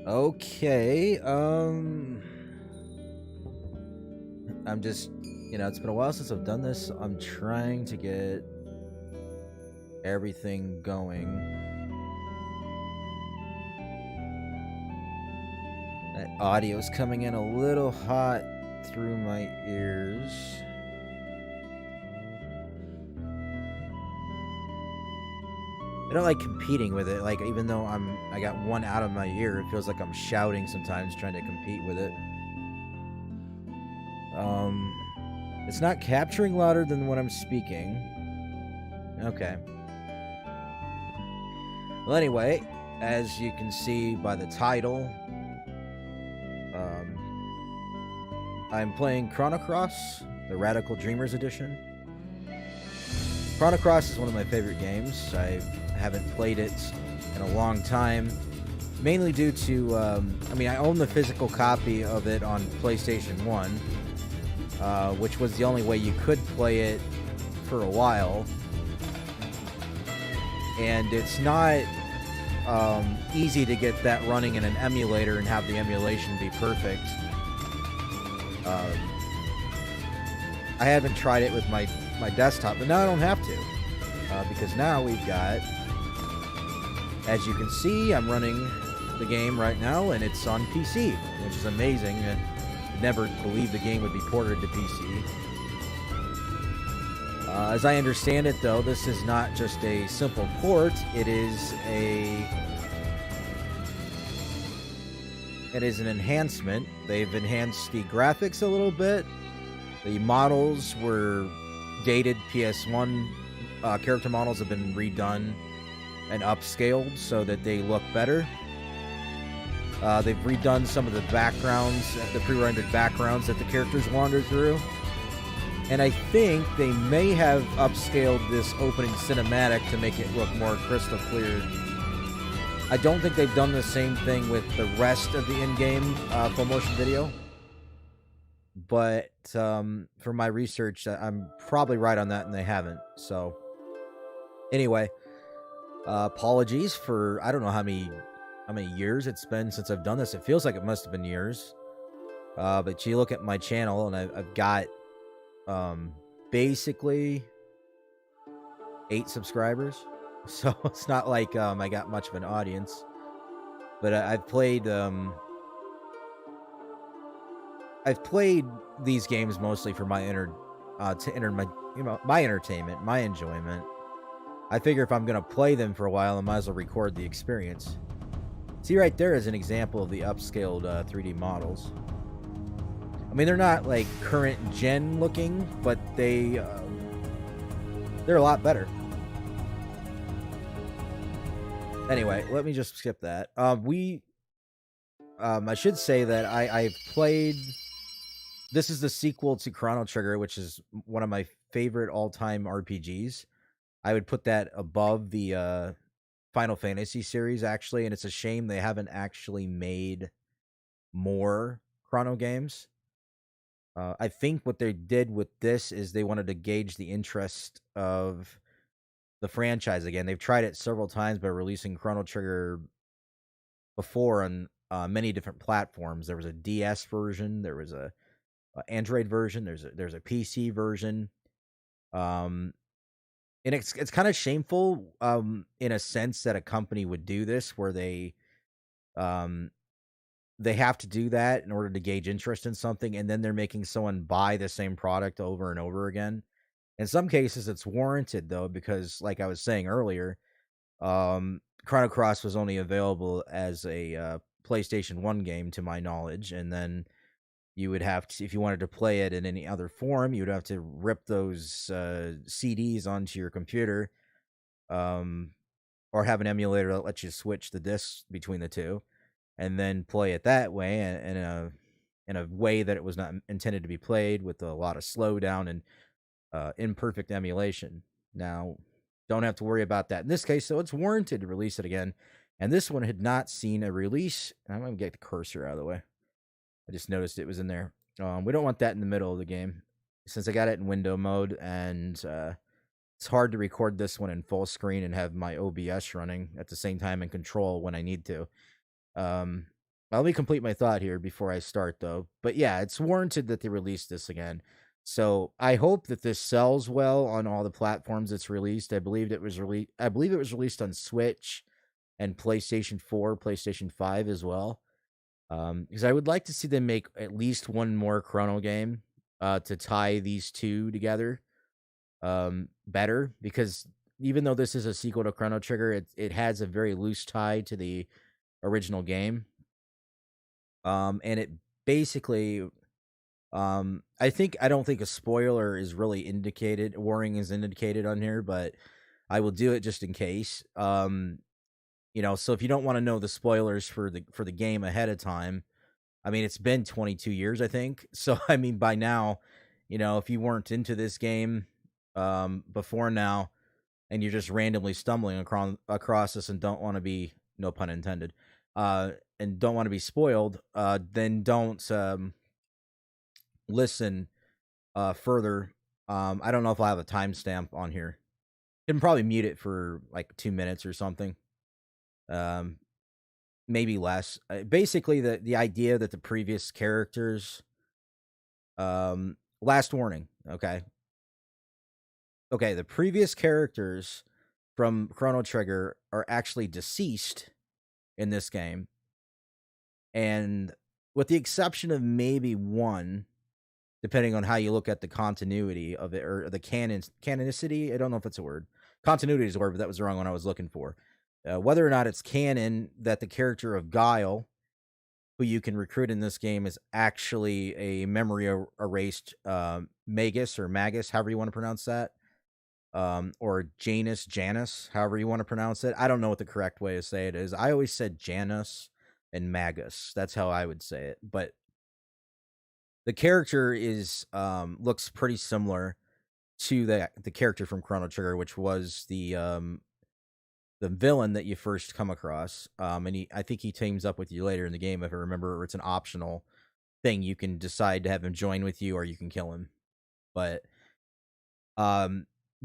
Okay, I'm just, it's been a while since I've done this. I'm trying to get everything going. That audio's coming in a little hot through my ears. I don't like competing with it. Like, even though I got one out of my ear, it feels like I'm shouting sometimes trying to compete with it. It's not capturing louder than when I'm speaking. Okay. Well, anyway, as you can see by the title, I'm playing Chrono, the Radical Dreamers Edition. Chrono is one of my favorite games. I haven't played it in a long time, mainly due to, I own the physical copy of it on PlayStation 1, which was the only way you could play it for a while. And it's not easy to get that running in an emulator and have the emulation be perfect. I haven't tried it with my desktop, but now I don't have to, because now we've got, as you can see, I'm running the game right now, and it's on PC, which is amazing. I never believed the game would be ported to PC. As I understand it, though, this is not just a simple port. It is an enhancement. They've enhanced the graphics a little bit. The models were dated PS1. Character models have been redone and upscaled so that they look better. They've redone some of the backgrounds, the pre-rendered backgrounds that the characters wander through. And I think they may have upscaled this opening cinematic to make it look more crystal clear. I don't think they've done the same thing with the rest of the in-game full motion video. But for my research, I'm probably right on that, and they haven't. So anyway, apologies for, I don't know how many years it's been since I've done this. It feels like it must have been years. But you look at my channel, and I've got basically 8 subscribers. So it's not like I got much of an audience. But I've played these games mostly for my my entertainment, my enjoyment. I figure if I'm gonna play them for a while, I might as well record the experience. See, right there is an example of the upscaled 3D models. I mean, they're not like current gen looking, but they're a lot better. Anyway, let me just skip that. I should say that I've played. This is the sequel to Chrono Trigger, which is one of my favorite all-time RPGs. I would put that above the Final Fantasy series, actually, and it's a shame they haven't actually made more Chrono games. I think what they did with this is they wanted to gauge the interest of the franchise again. They've tried it several times by releasing Chrono Trigger before on many different platforms. There was a DS version, there was a Android version, there's a PC version. And it's kind of shameful in a sense that a company would do this, where they have to do that in order to gauge interest in something, and then they're making someone buy the same product over and over again. In some cases, it's warranted, though, because, like I was saying earlier, Chrono Cross was only available as a PlayStation 1 game, to my knowledge, and then you would have to, if you wanted to play it in any other form, you would have to rip those CDs onto your computer, or have an emulator that lets you switch the discs between the two, and then play it that way in a way that it was not intended to be played, with a lot of slowdown and imperfect emulation. Now, don't have to worry about that in this case, so it's warranted to release it again. And this one had not seen a release. I'm going to get the cursor out of the way. I just noticed it was in there. We don't want that in the middle of the game, since I got it in window mode, and it's hard to record this one in full screen and have my OBS running at the same time and control when I need to. Let me complete my thought here before I start, though. But yeah, it's warranted that they release this again. So I hope that this sells well on all the platforms it's released. I believe it was released. I believe it was released on Switch and PlayStation 4, PlayStation 5 as well. Because I would like to see them make at least one more Chrono game to tie these two together better. Because even though this is a sequel to Chrono Trigger, it has a very loose tie to the original game. And it basically, I don't think a spoiler is really indicated. Warning is indicated on here, but I will do it just in case. So if you don't want to know the spoilers for the game ahead of time, I mean, it's been 22 years, I think. So I mean, by now, if you weren't into this game before now, and you're just randomly stumbling across this and don't want to be, no pun intended, and don't want to be spoiled, then don't listen further. I don't know if I'll have a timestamp on here. You can probably mute it for like 2 minutes or something. Maybe less. Basically, the idea that the previous characters, last warning, okay, the previous characters from Chrono Trigger are actually deceased in this game, and with the exception of maybe one, depending on how you look at the continuity of it or the canonicity. I don't know if that's a word. Continuity is a word, but that was the wrong one I was looking for. Whether or not it's canon that the character of Guile, who you can recruit in this game, is actually a memory erased Magus or Magus, however you want to pronounce that, or Janus, however you want to pronounce it. I don't know what the correct way to say it is. I always said Janus and Magus. That's how I would say it. But the character is looks pretty similar to the character from Chrono Trigger, which was the villain that you first come across. And I think he teams up with you later in the game, if I remember, or it's an optional thing. You can decide to have him join with you, or you can kill him. But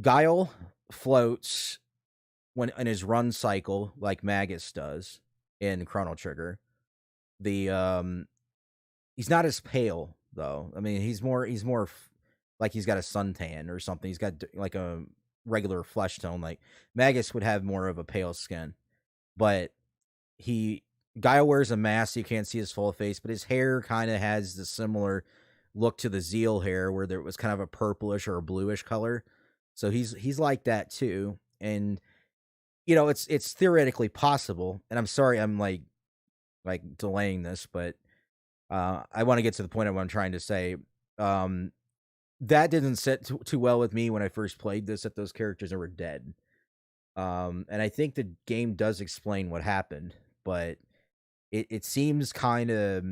Guile floats when in his run cycle, like Magus does in Chrono Trigger. He's not as pale though. I mean, he's more like he's got a suntan or something. He's got like a regular flesh tone. Like Magus would have more of a pale skin, but Guile wears a mask, so you can't see his full face, but his hair kind of has the similar look to the Zeal hair, where there was kind of a purplish or a bluish color. So he's like that too, and it's theoretically possible. And I'm sorry, I'm like delaying this, but I want to get to the point of what I'm trying to say. That didn't sit too well with me when I first played this, that those characters were dead. And I think the game does explain what happened, but it seems kind of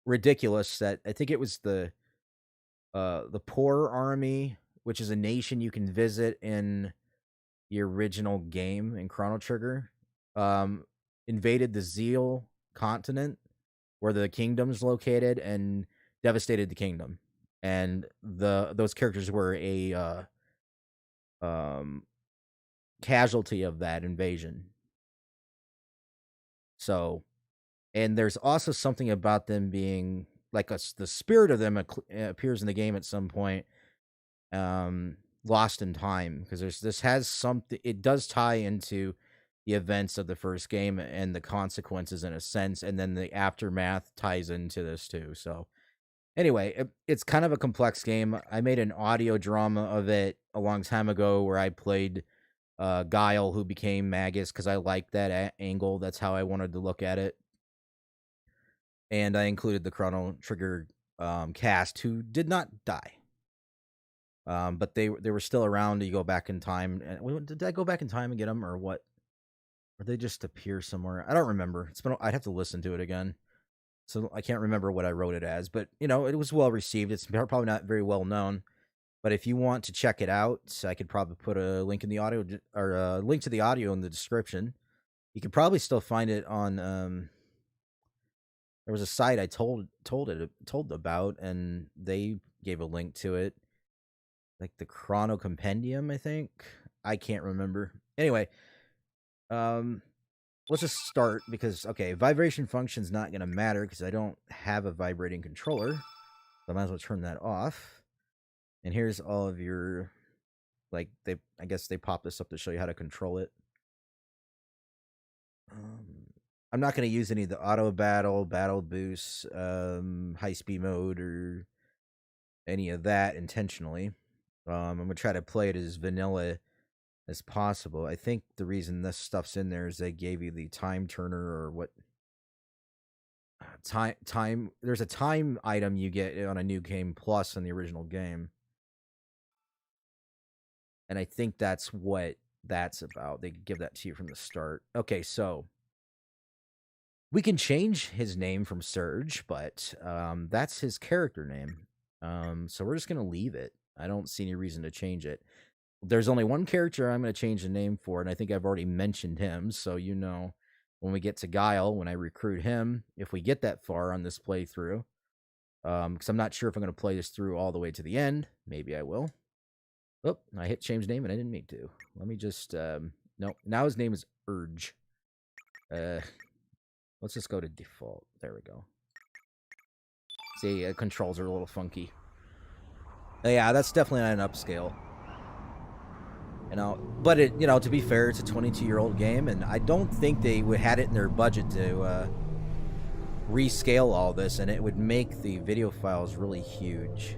ridiculous that I think it was the Poor Army, which is a nation you can visit in the original game in Chrono Trigger, invaded the Zeal continent where the kingdom's located and devastated the kingdom. And those characters were a casualty of that invasion. So, and there's also something about them being like the spirit of them appears in the game at some point, lost in time, because this has something. It does tie into the events of the first game and the consequences in a sense, and then the aftermath ties into this too. So anyway, it's kind of a complex game. I made an audio drama of it a long time ago where I played Guile, who became Magus, because I liked that angle. That's how I wanted to look at it. And I included the Chrono Trigger cast, who did not die. But they were still around. You go back in time. Did I go back in time and get them, or what? Or they just appear somewhere? I don't remember. I'd have to listen to it again. So I can't remember what I wrote it as, but it was well received. It's probably not very well known, but if you want to check it out, I could probably put a link in the audio, or a link to the audio in the description. You could probably still find it on. There was a site I told about, and they gave a link to it, like the Chrono Compendium, I think. I can't remember. Anyway, let's just start because, okay, vibration function's not going to matter because I don't have a vibrating controller. So I might as well turn that off. And here's all of your, like, I guess they pop this up to show you how to control it. I'm not going to use any of the auto battle, battle boost, high speed mode, or any of that intentionally. I'm going to try to play it as vanilla as possible. I think the reason this stuff's in there is they gave you the time turner, or what time there's a time item you get on a new game plus in the original game. And I think that's what that's about. They give that to you from the start. Okay, so we can change his name from Surge, but that's his character name. So we're just going to leave it. I don't see any reason to change it. There's only one character I'm going to change the name for, and I think I've already mentioned him, so you know when we get to Guile, when I recruit him, if we get that far on this playthrough, because I'm not sure if I'm going to play this through all the way to the end. Maybe I will. Oh, I hit change name, and I didn't mean to. Let me just, no, now his name is Urge. Let's just go to default. There we go. See, controls are a little funky. Yeah, that's definitely not an upscale. You know, but it, you know, to be fair, it's a 22-year-old game, and I don't think they had it in their budget to rescale all this, and it would make the video files really huge.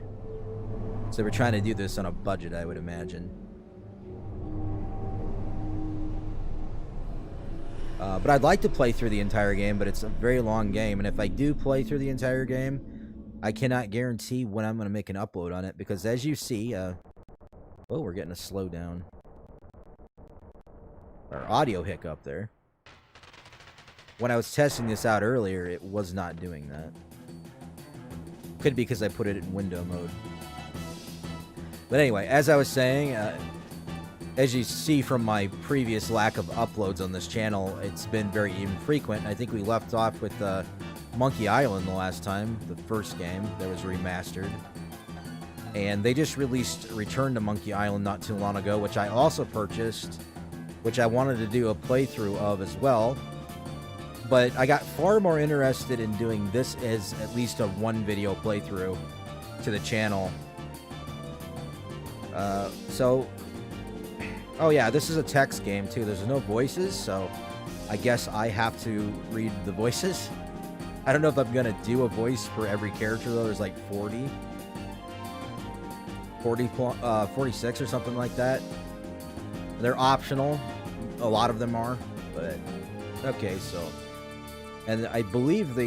So we're trying to do this on a budget, I would imagine. But I'd like to play through the entire game, but it's a very long game, and if I do play through the entire game, I cannot guarantee when I'm going to make an upload on it, because as you see, oh, we're getting a slowdown. Or audio hiccup there. When I was testing this out earlier, it was not doing that. Could be because I put it in window mode. But anyway, as I was saying, as you see from my previous lack of uploads on this channel, it's been very infrequent. I think we left off with Monkey Island the last time, the first game that was remastered. And they just released Return to Monkey Island not too long ago, which I also purchased, which I wanted to do a playthrough of as well. But I got far more interested in doing this as at least a one video playthrough to the channel. Oh yeah, this is a text game too. There's no voices, so I guess I have to read the voices. I don't know if I'm gonna do a voice for every character though. There's like 46 or something like that. They're optional. A lot of them are, but okay, so. And I believe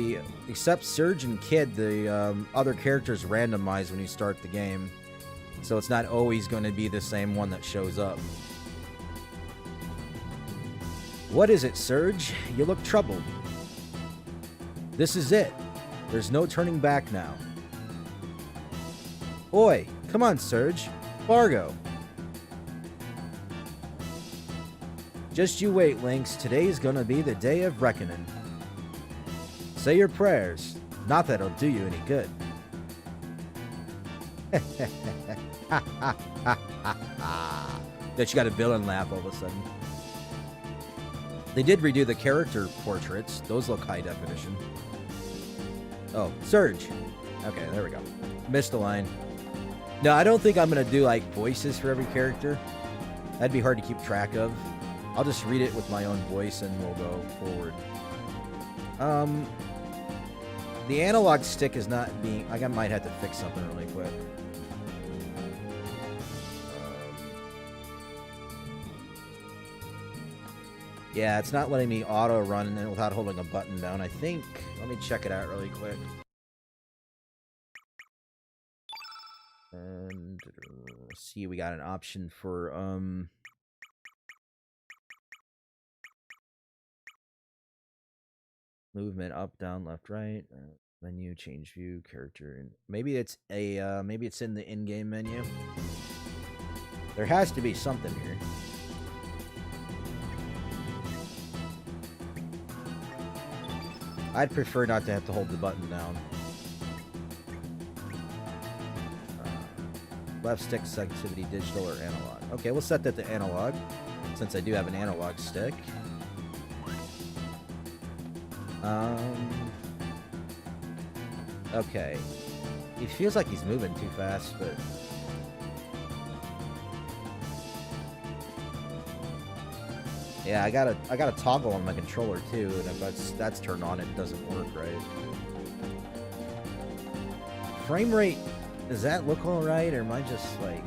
except Surge and Kid, the other characters randomized when you start the game. So it's not always going to be the same one that shows up. What is it, Surge? You look troubled. This is it. There's no turning back now. Oi, come on, Surge. Fargo. Just you wait, Lynx. Today's gonna be the day of reckoning. Say your prayers. Not that it'll do you any good. That you got a villain laugh all of a sudden. They did redo the character portraits. Those look high definition. Oh, Surge. Okay, there we go. Missed a line. No, I don't think I'm going to do, like, voices for every character. That'd be hard to keep track of. I'll just read it with my own voice and we'll go forward. The analog stick is not being... I might have to fix something really quick. Yeah, it's not letting me auto run without holding a button down, I think. Let me check it out really quick. And see, we got an option for movement up, down, left, right, menu, change view, character, and maybe it's maybe it's in the in-game menu. There has to be something here. I'd prefer not to have to hold the button down. Left stick sensitivity, digital or analog. Okay, we'll set that to analog, since I do have an analog stick. Okay. He feels like he's moving too fast, but... Yeah, I gotta toggle on my controller too, and if that's turned on, it doesn't work right. Frame rate, does that look alright, or am I just like...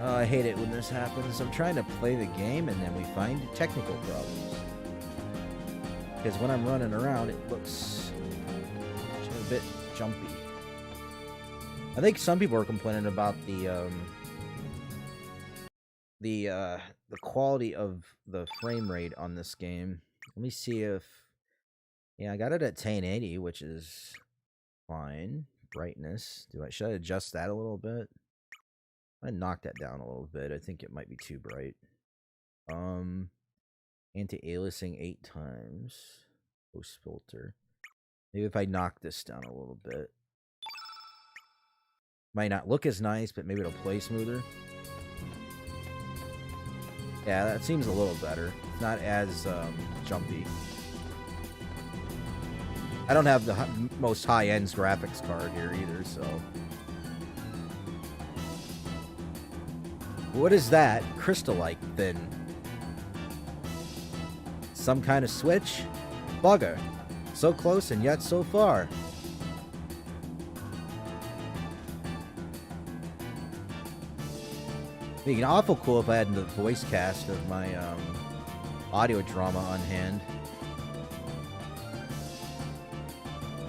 Oh, I hate it when this happens. I'm trying to play the game, and then we find technical problems. Because when I'm running around, it looks a bit jumpy. I think some people are complaining about the quality of the frame rate on this game. Let me see if... Yeah, I got it at 1080, which is fine. Brightness. Should I adjust that a little bit? I knocked that down a little bit. I think it might be too bright. Anti-aliasing 8 times. Post filter. Maybe if I knock this down a little bit. Might not look as nice, but maybe it'll play smoother. Yeah, that seems a little better. It's not as jumpy. I don't have the most high-end graphics card here either, so... What is that? Crystalite thin. Some kind of switch? Bugger. So close and yet so far. It'd be awful cool if I had the voice cast of my audio drama on hand.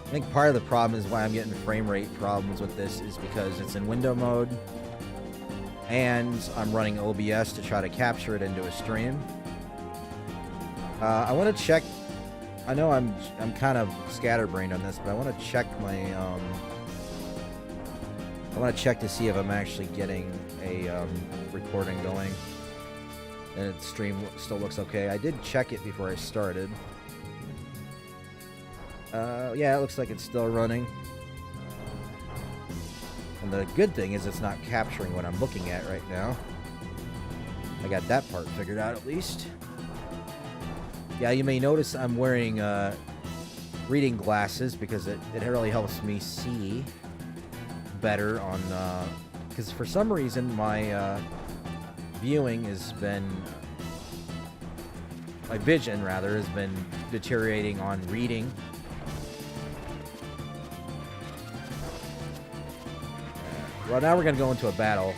I think part of the problem is why I'm getting frame rate problems with this is because it's in window mode. And I'm running OBS to try to capture it into a stream. I want to check. I know I'm kind of scatterbrained on this, but I want to check my. I want to check to see if I'm actually getting a recording going, and the stream still looks okay. I did check it before I started. Yeah, it looks like it's still running. And the good thing is it's not capturing what I'm looking at right now. I got that part figured out at least. Yeah, you may notice I'm wearing reading glasses because it really helps me see better on... Because for some reason my viewing has been... my vision, rather, has been deteriorating on reading. Well, now we're going to go into a battle.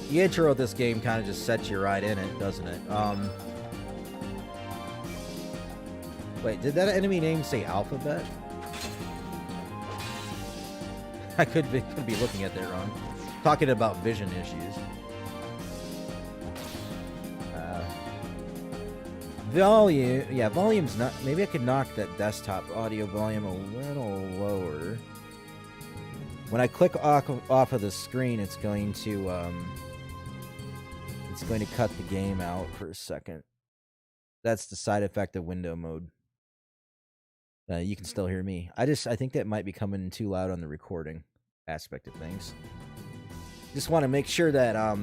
The intro of this game kind of just sets you right in it, doesn't it? Wait, did that enemy name say Alphabet? I could be looking at that wrong. Talking about vision issues. Volume, yeah, volume's not... Maybe I could knock that desktop audio volume a little lower. When I click off of the screen, it's going to cut the game out for a second. That's the side effect of window mode. You can still hear me. I think that might be coming too loud on the recording aspect of things. Just want to make sure that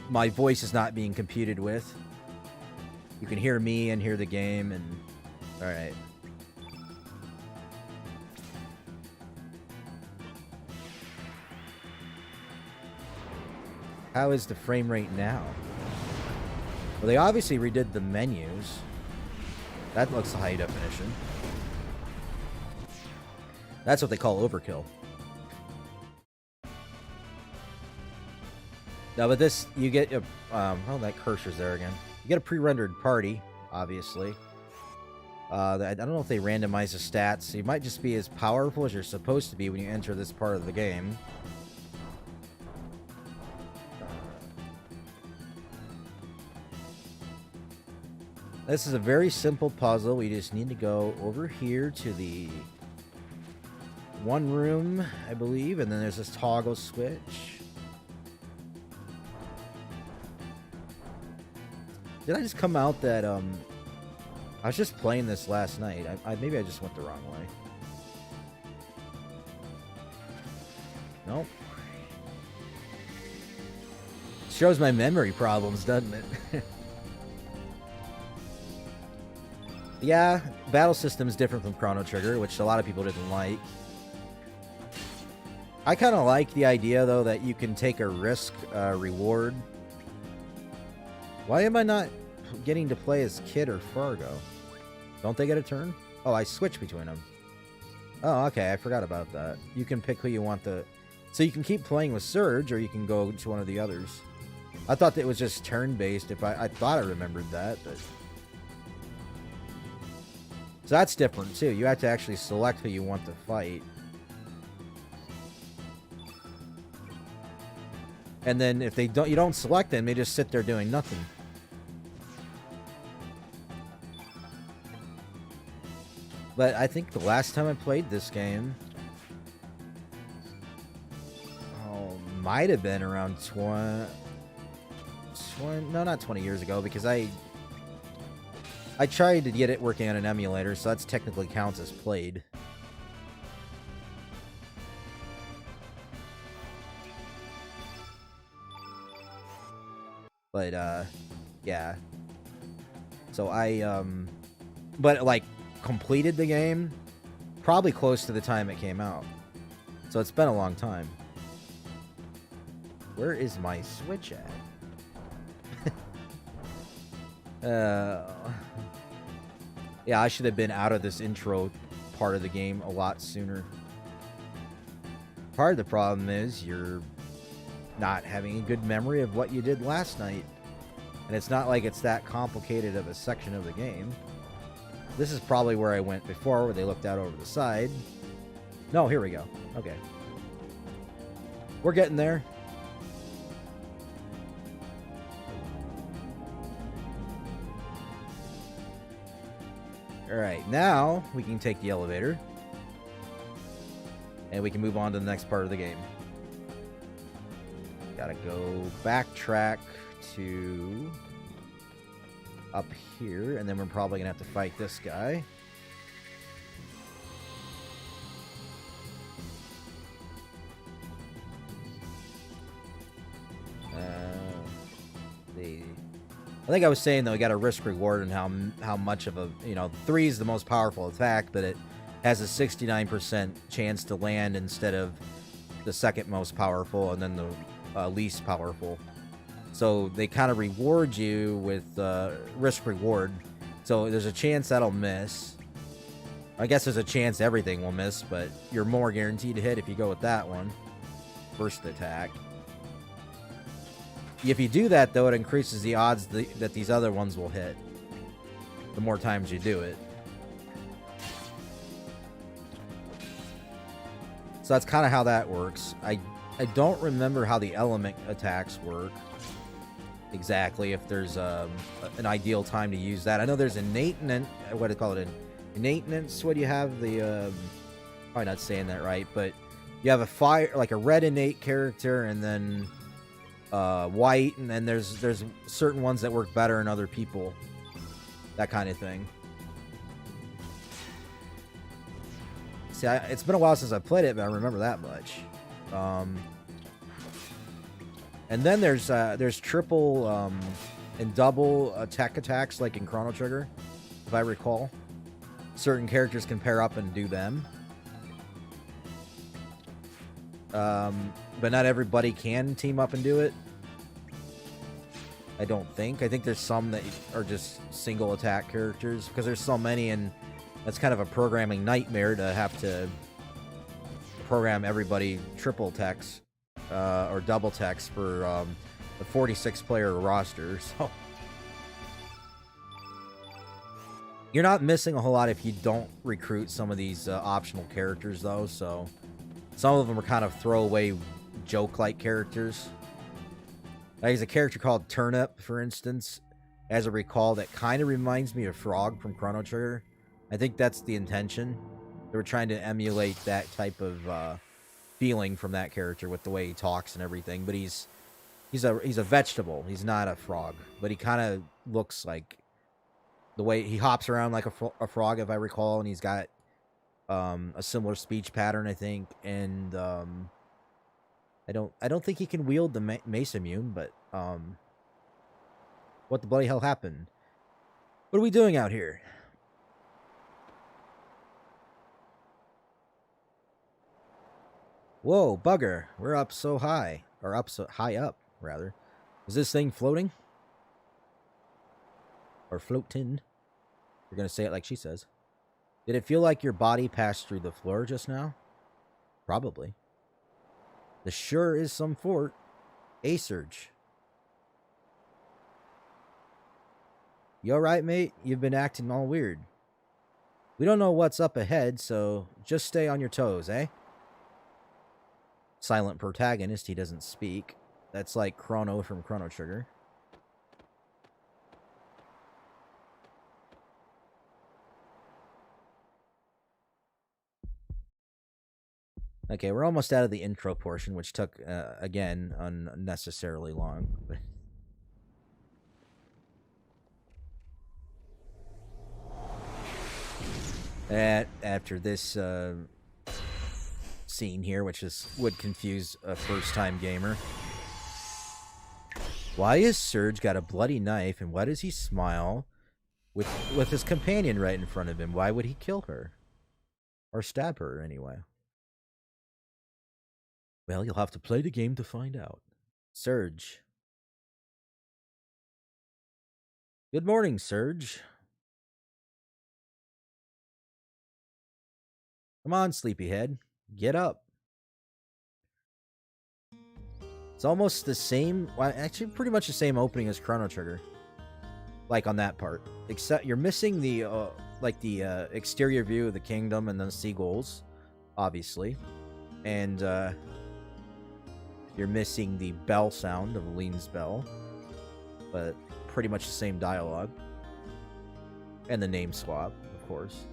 my voice is not being computed with. You can hear me and hear the game, and... Alright. How is the frame rate now? Well, they obviously redid the menus. That looks high definition. That's what they call overkill. Now, with this, you get... oh, that cursor's there again. You get a pre-rendered party, obviously. I don't know if they randomize the stats. You might just be as powerful as you're supposed to be when you enter this part of the game. This is a very simple puzzle. We just need to go over here to the one room, I believe, and then there's this toggle switch. Did I just come out that, I was just playing this last night. Maybe I just went the wrong way. Nope. Shows my memory problems, doesn't it? Yeah, battle system is different from Chrono Trigger, which a lot of people didn't like. I kind of like the idea, though, that you can take a risk reward. Why am I not getting to play as Kid or Fargo? Don't they get a turn? Oh, I switch between them. Oh, okay, I forgot about that. You can pick who you want to... So you can keep playing with Surge, or you can go to one of the others. I thought that it was just turn-based. I thought I remembered that, but... So that's different, too. You have to actually select who you want to fight. And then if you don't select them, they just sit there doing nothing. But I think the last time I played this game... Oh, might have been around 20... No, not 20 years ago, because I tried to get it working on an emulator, so that's technically counts as played. But, yeah. So but, like, completed the game probably close to the time it came out. So it's been a long time. Where is my Switch at? Yeah, I should have been out of this intro part of the game a lot sooner. Part of the problem is you're not having a good memory of what you did last night. And it's not like it's that complicated of a section of the game. This is probably where I went before, where they looked out over the side. No, here we go. Okay. We're getting there. Alright, now we can take the elevator. And we can move on to the next part of the game. Gotta go backtrack to up here, and then we're probably gonna have to fight this guy. I think I was saying, though, we got a risk reward and how much of a, 3 is the most powerful attack, but it has a 69% chance to land instead of the second most powerful and then the least powerful. So they kind of reward you with risk reward. So there's a chance that'll miss. I guess there's a chance everything will miss, but you're more guaranteed to hit if you go with that one. First attack. If you do that, though, it increases the odds that these other ones will hit. The more times you do it. So that's kind of how that works. I don't remember how the element attacks work. Exactly, if there's an ideal time to use that. I know there's innate, what do they call it? Innatenance. What do you have? The probably not saying that right, but you have a fire, like a red innate character, and then white, and then there's certain ones that work better in other people. That kind of thing. See, it's been a while since I played it, but I remember that much. And then there's triple and double attacks like in Chrono Trigger, if I recall. Certain characters can pair up and do them. But not everybody can team up and do it. I don't think. I think there's some that are just single attack characters, because there's so many, and that's kind of a programming nightmare to have to program everybody triple text or double text for a 46-player roster. So you're not missing a whole lot if you don't recruit some of these optional characters, though. So some of them are kind of throwaway joke-like characters. There's a character called Turnip, for instance, as I recall, that kind of reminds me of Frog from Chrono Trigger. I think that's the intention. They were trying to emulate that type of feeling from that character with the way he talks and everything. But he's a vegetable. He's not a frog, but he kind of looks like the way he hops around like a frog, if I recall, and he's got a similar speech pattern, I think, and I don't think he can wield the mace immune, but what the bloody hell happened? What are we doing out here? Whoa, bugger! We're up so high, or up so high up, rather. Is this thing floating? Or floating? You're gonna say it like she says. Did it feel like your body passed through the floor just now? Probably. This sure is some fort. A surge. You alright, mate? You've been acting all weird. We don't know what's up ahead, so just stay on your toes, eh? Silent protagonist, he doesn't speak. That's like Chrono from Chrono Trigger. Okay, we're almost out of the intro portion, which took, again, unnecessarily long. After this scene here, which would confuse a first-time gamer. Why has Serge got a bloody knife, and why does he smile with his companion right in front of him? Why would he kill her? Or stab her, anyway? Well, you'll have to play the game to find out. Serge. Good morning, Serge. Come on, sleepyhead. Get up. It's almost the same, well, actually pretty much the same opening as Chrono Trigger. Like on that part. Except you're missing the, exterior view of the kingdom and the seagulls, obviously. And, you're missing the bell sound of Lean's bell. But pretty much the same dialogue. And the name swap, of course.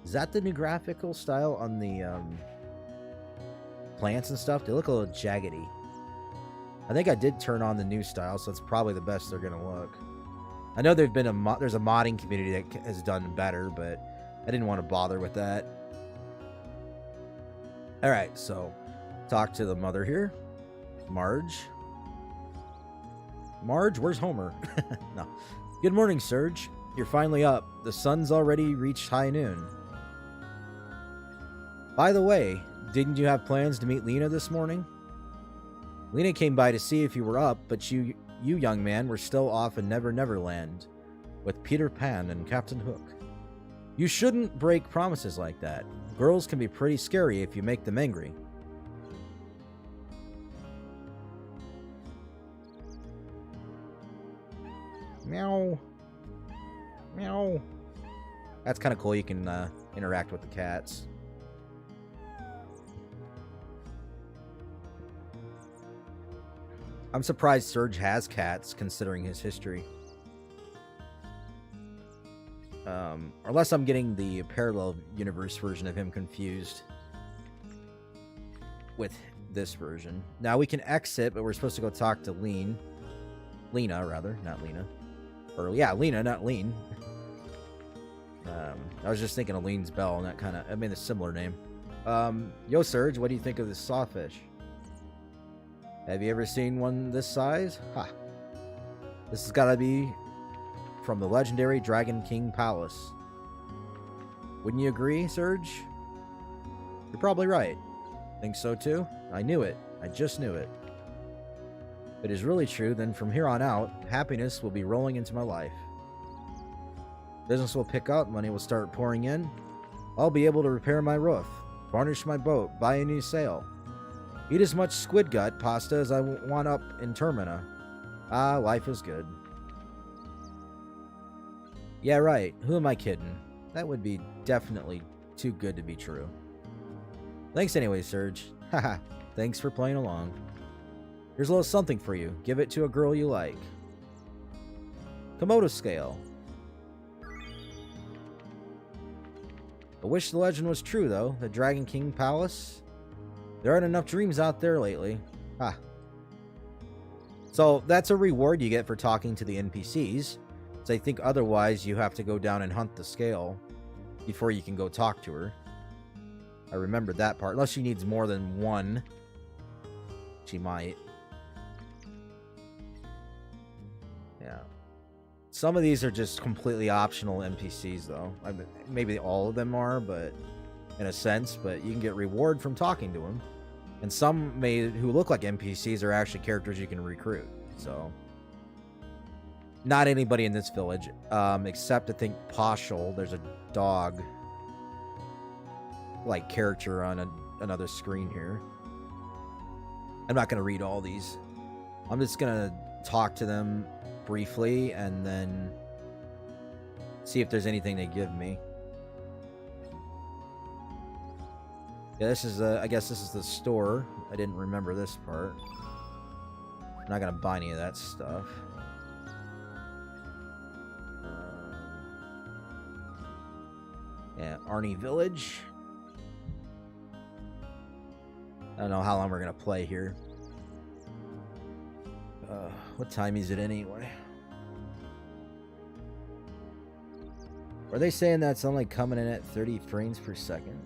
Is that the new graphical style on the, plants and stuff? They look a little jaggedy. I think I did turn on the new style, so it's probably the best they're gonna look. I know there's a modding community that has done better, but I didn't want to bother with that. Alright, so talk to the mother here. Marge. Marge, where's Homer? No. Good morning, Serge. You're finally up. The sun's already reached high noon. By the way, didn't you have plans to meet Lena this morning? Lena came by to see if you were up, but you young man, were still off in Never Never Land with Peter Pan and Captain Hook. You shouldn't break promises like that. Girls can be pretty scary if you make them angry. Meow. Meow. That's kind of cool. You can interact with the cats. I'm surprised Serge has cats, considering his history. Unless I'm getting the parallel universe version of him confused with this version. Now we can exit, but we're supposed to go talk to Lena, rather, not Lena. Or, yeah, Lena, not Lean. I was just thinking of Lean's Bell, and that kind of, I mean, a similar name. Yo, Serge, what do you think of this sawfish? Have you ever seen one this size? Ha! This has got to be from the legendary Dragon King Palace. Wouldn't you agree, Serge? You're probably right. Think so too? I knew it. I just knew it. If it is really true, then from here on out, happiness will be rolling into my life. Business will pick up, money will start pouring in. I'll be able to repair my roof, varnish my boat, buy a new sail. Eat as much squid gut pasta as I want up in Termina. Ah, life is good. Yeah, right. Who am I kidding? That would be definitely too good to be true. Thanks anyway, Serge. Haha, thanks for playing along. Here's a little something for you. Give it to a girl you like. Komodo scale. I wish the legend was true, though. The Dragon King Palace. There aren't enough dreams out there lately. Ah. So that's a reward you get for talking to the NPCs. So I think otherwise you have to go down and hunt the scale before you can go talk to her. I remembered that part. Unless she needs more than one She might. Yeah. Some of these are just completely optional NPCs, though. I mean, maybe all of them are, but in a sense, but you can get reward from talking to them. And some who look like NPCs are actually characters you can recruit. So, not anybody in this village, except I think Poshel. There's a dog like character on another screen here. I'm not going to read all these. I'm just going to talk to them briefly and then see if there's anything they give me. Yeah, this is I guess this is the store. I didn't remember this part. I'm not gonna buy any of that stuff. Yeah, Arnie Village. I don't know how long we're gonna play here. What time is it anyway? Are they saying that's only coming in at 30 frames per second?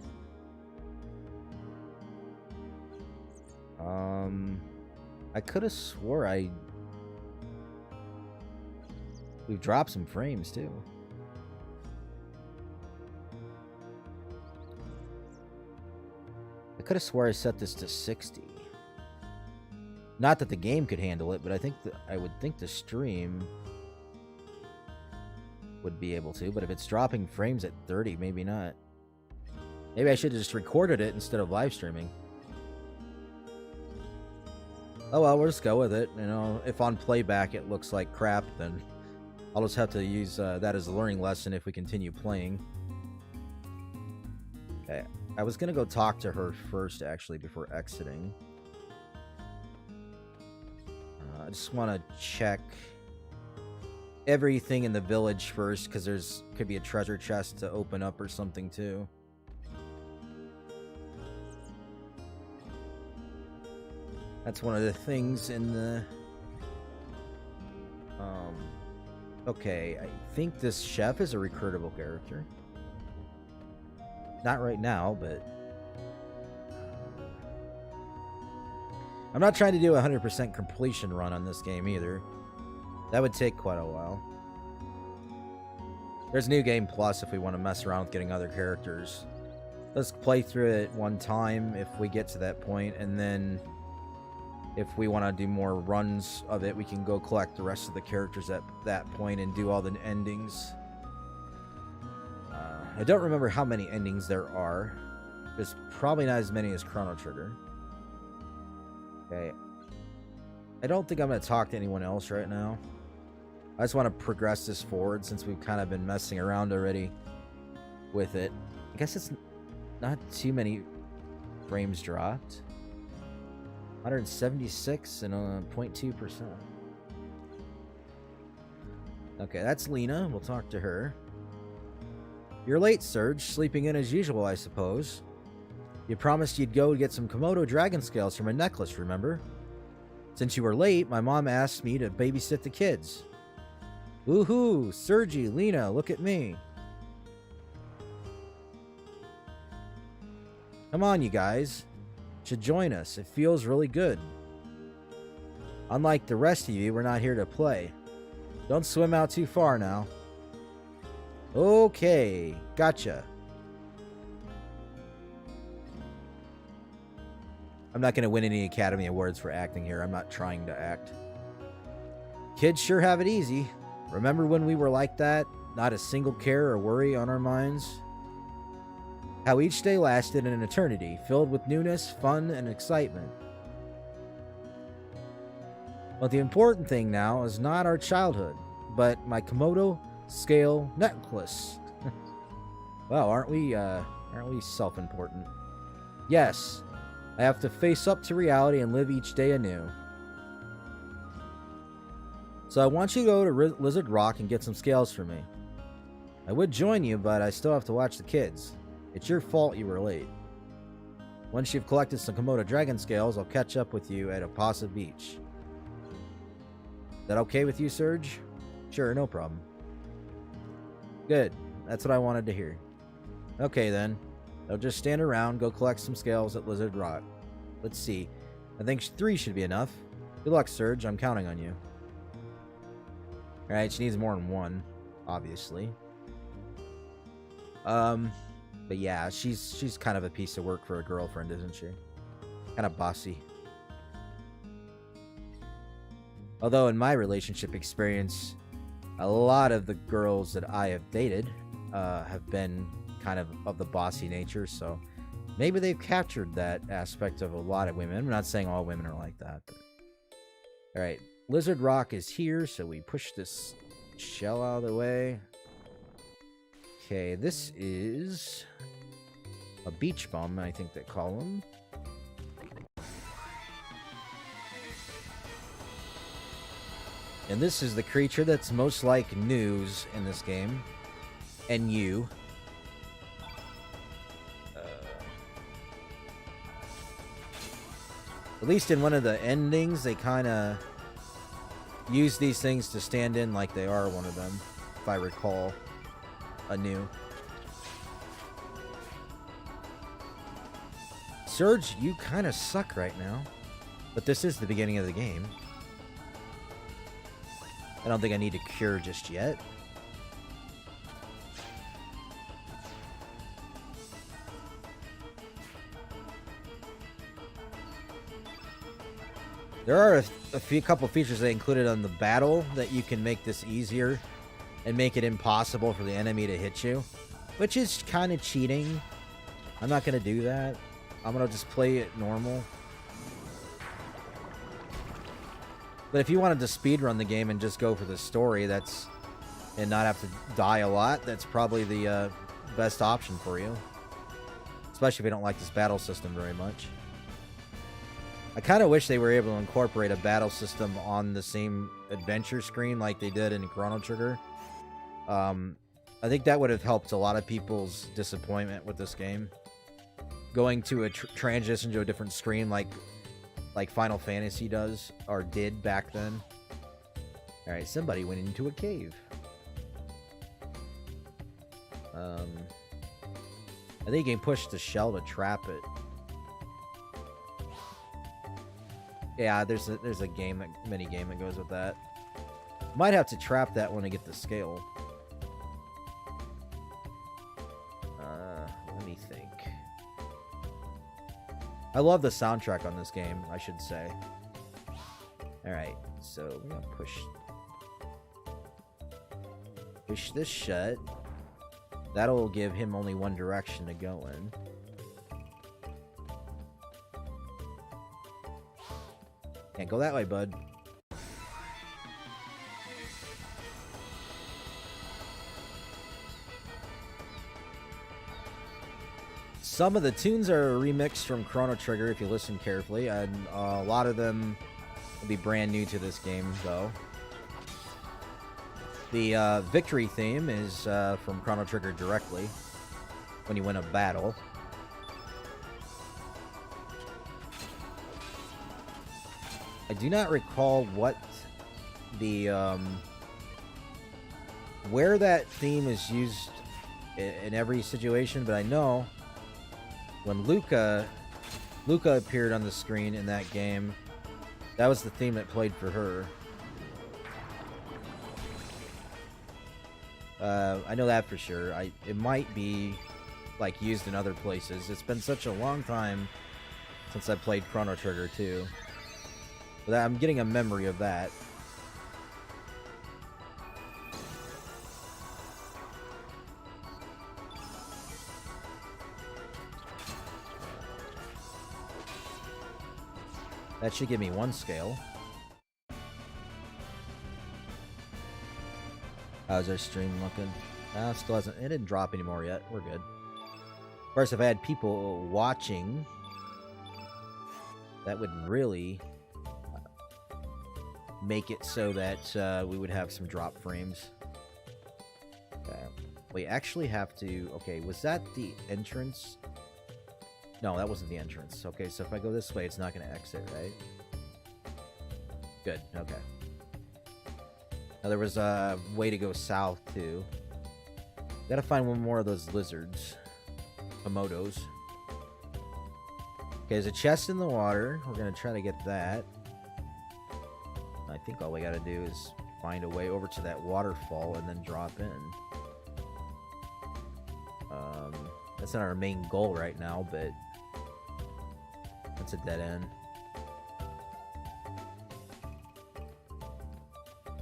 I could have swore we've dropped some frames too. I could have swore I set this to 60. Not that the game could handle it, but I would think the stream would be able to. But if it's dropping frames at 30, maybe not. Maybe I should have just recorded it instead of live streaming. Oh well, we'll just go with it. You know, if on playback it looks like crap, then I'll just have to use that as a learning lesson if we continue playing. Okay, I was gonna go talk to her first, actually, before exiting. I just want to check everything in the village first, because could be a treasure chest to open up or something too. That's one of the things in the... Okay, I think this chef is a recruitable character. Not right now, but... I'm not trying to do a 100% completion run on this game either. That would take quite a while. There's New Game Plus if we want to mess around with getting other characters. Let's play through it one time if we get to that point, and then if we want to do more runs of it, we can go collect the rest of the characters at that point and do all the endings. I don't remember how many endings there are. There's probably not as many as Chrono Trigger. Okay. I don't think I'm going to talk to anyone else right now. I just want to progress this forward since we've kind of been messing around already with it. I guess it's not too many frames dropped. 176 and 0.2%. Okay, that's Lena. We'll talk to her. You're late, Serge. Sleeping in as usual, I suppose. You promised you'd go get some Komodo dragon scales from a necklace, remember? Since you were late, my mom asked me to babysit the kids. Woohoo! Sergi, Lena, look at me. Come on, you guys. Should join us. It feels really good. Unlike the rest of you, we're not here to play. Don't swim out too far now. Okay, gotcha. I'm not going to win any Academy Awards for acting here. I'm not trying to act. Kids sure have it easy. Remember when we were like that? Not a single care or worry on our minds? How each day lasted an eternity, filled with newness, fun, and excitement. But the important thing now is not our childhood, but my Komodo scale necklace. Wow, aren't we self-important? Yes, I have to face up to reality and live each day anew. So I want you to go to Lizard Rock and get some scales for me. I would join you, but I still have to watch the kids. It's your fault you were late. Once you've collected some Komodo dragon scales, I'll catch up with you at Apasa Beach. Is that okay with you, Serge? Sure, no problem. Good. That's what I wanted to hear. Okay, then. I'll just stand around, go collect some scales at Lizard Rock. Let's see. I think 3 should be enough. Good luck, Surge. I'm counting on you. Alright, she needs more than 1, obviously. But yeah, she's kind of a piece of work for a girlfriend, isn't she? Kind of bossy. Although in my relationship experience, a lot of the girls that I have dated have been kind of the bossy nature, so maybe they've captured that aspect of a lot of women. I'm not saying all women are like that. But... Alright, Lizard Rock is here, so we push this shell out of the way. Okay, this is a beach bum, I think they call them. And this is the creature that's most like News in this game. And you. At least in one of the endings, they kind of use these things to stand in like they are one of them, if I recall. Anew. Surge, you kind of suck right now. But this is the beginning of the game. I don't think I need to cure just yet. There are a couple features they included on the battle that you can make this easier and make it impossible for the enemy to hit you, which is kind of cheating. I'm not going to do that. I'm going to just play it normal. But if you wanted to speedrun the game and just go for the story, and not have to die a lot, that's probably the best option for you. Especially if you don't like this battle system very much. I kind of wish they were able to incorporate a battle system on the same adventure screen like they did in Chrono Trigger. I think that would have helped a lot of people's disappointment with this game. Going to a transition to a different screen like Final Fantasy does, or did back then. Alright, somebody went into a cave. I think you can push the shell to trap it. Yeah, there's a mini game that goes with that. Might have to trap that one to get the scale. Let me think. I love the soundtrack on this game, I should say. Alright, so we're gonna push this shut. That'll give him only one direction to go in. Can't go that way, bud. Some of the tunes are remixed from Chrono Trigger if you listen carefully, and a lot of them will be brand new to this game, though. The victory theme is from Chrono Trigger directly, when you win a battle. I do not recall what the where that theme is used in every situation, but I know when Luca appeared on the screen in that game, that was the theme that played for her. I know that for sure. It might be like used in other places. It's been such a long time since I played Chrono Trigger too. But I'm getting a memory of that. That should give me one scale. How's our stream looking? Still hasn't. It didn't drop anymore yet. We're good. Of course, if I had people watching, that would really make it so that we would have some drop frames. Okay. We actually have to... Okay, was that the entrance? No, that wasn't the entrance. Okay, so if I go this way, it's not going to exit, right? Good, okay. Now, there was a way to go south, too. Gotta find one more of those lizards. Komodos. there's a chest in the water. We're going to try to get that. I think all we got to do is find a way over to that waterfall and then drop in. That's not our main goal right now, but that's a dead end.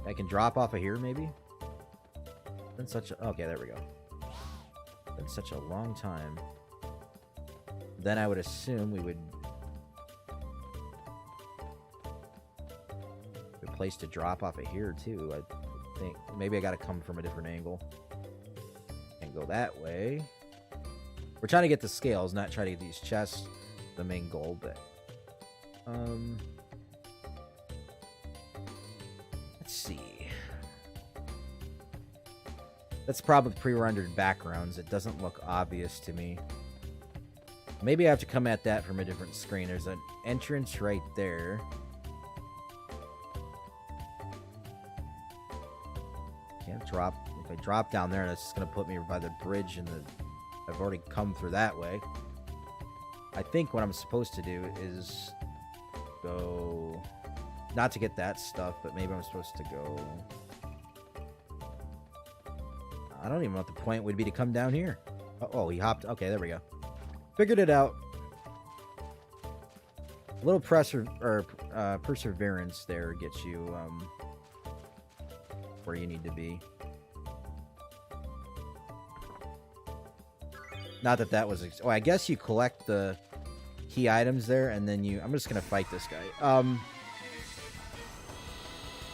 I can drop off of here, maybe? Been such a... Okay, there we go. Been such a long time. Then I would assume we would... a place to drop off of here, too. I think maybe I gotta come from a different angle. And go that way. We're trying to get the scales, not trying to get these chests. The main goal, but... let's see. That's probably pre-rendered backgrounds. It doesn't look obvious to me. Maybe I have to come at that from a different screen. There's an entrance right there. Can't drop. If I drop down there, that's just going to put me by the bridge, and I've already come through that way. I think what I'm supposed to do is go... Not to get that stuff, but maybe I'm supposed to go... I don't even know what the point would be to come down here. Oh, he hopped. Okay, there we go. Figured it out. A little perseverance there gets you where you need to be. Not that that was... Oh, I guess you collect the key items there, and then you... I'm just gonna fight this guy.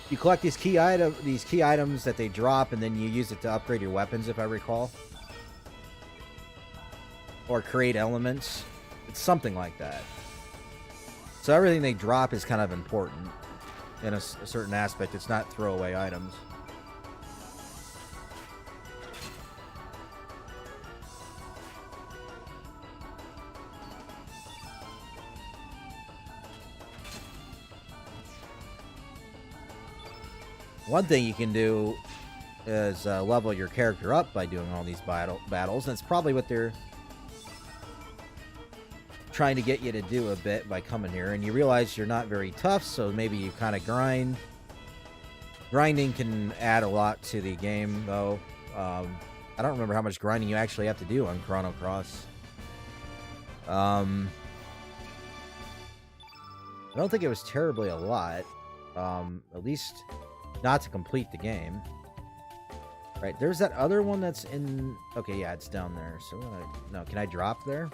You collect these key items that they drop, and then you use it to upgrade your weapons, if I recall. Or create elements. It's something like that. So everything they drop is kind of important in a certain aspect. It's not throwaway items. One thing you can do is level your character up by doing all these battles, and it's probably what they're trying to get you to do a bit by coming here. And you realize you're not very tough, so maybe you kind of grind. Grinding can add a lot to the game, though. I don't remember how much grinding you actually have to do on Chrono Cross. I don't think it was terribly a lot. At least... not to complete the game. Right, there's that other one that's in... Okay, yeah, it's down there. So, no, can I drop there?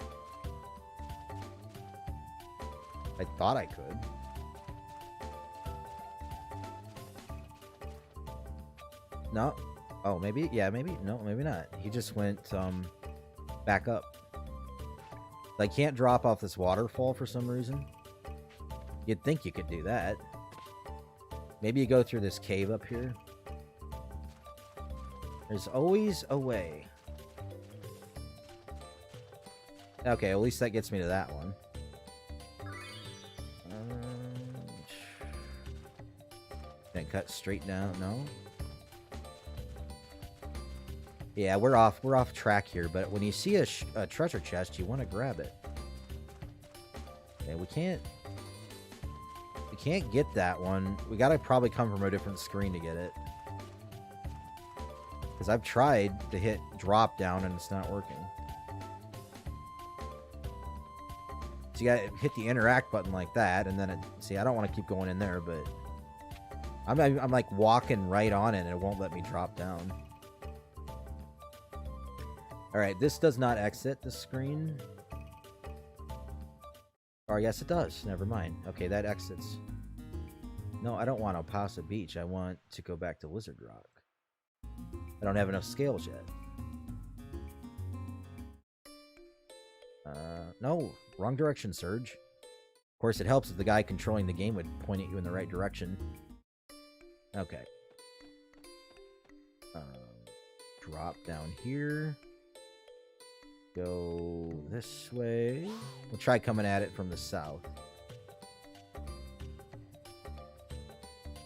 I thought I could. No? Oh, maybe? Yeah, maybe? No, maybe not. He just went, back up. I can't drop off this waterfall for some reason. You'd think you could do that. Maybe you go through this cave up here. There's always a way. Okay, at least that gets me to that one. Can I cut straight down? No? Yeah, we're off track here, but when you see a treasure chest, you want to grab it. Okay, we can't get that one. We gotta probably come from a different screen to get it. Because I've tried to hit drop down and it's not working. So you gotta hit the interact button like that, and then see, I don't want to keep going in there, but I'm like walking right on it and it won't let me drop down. Alright, this does not exit the screen. Or yes, it does. Never mind. Okay, that exits. No, I don't want Opasa Beach. I want to go back to Lizard Rock. I don't have enough scales yet. No, wrong direction, Surge. Of course, it helps if the guy controlling the game would point at you in the right direction. Okay. Drop down here. Go this way. We'll try coming at it from the south.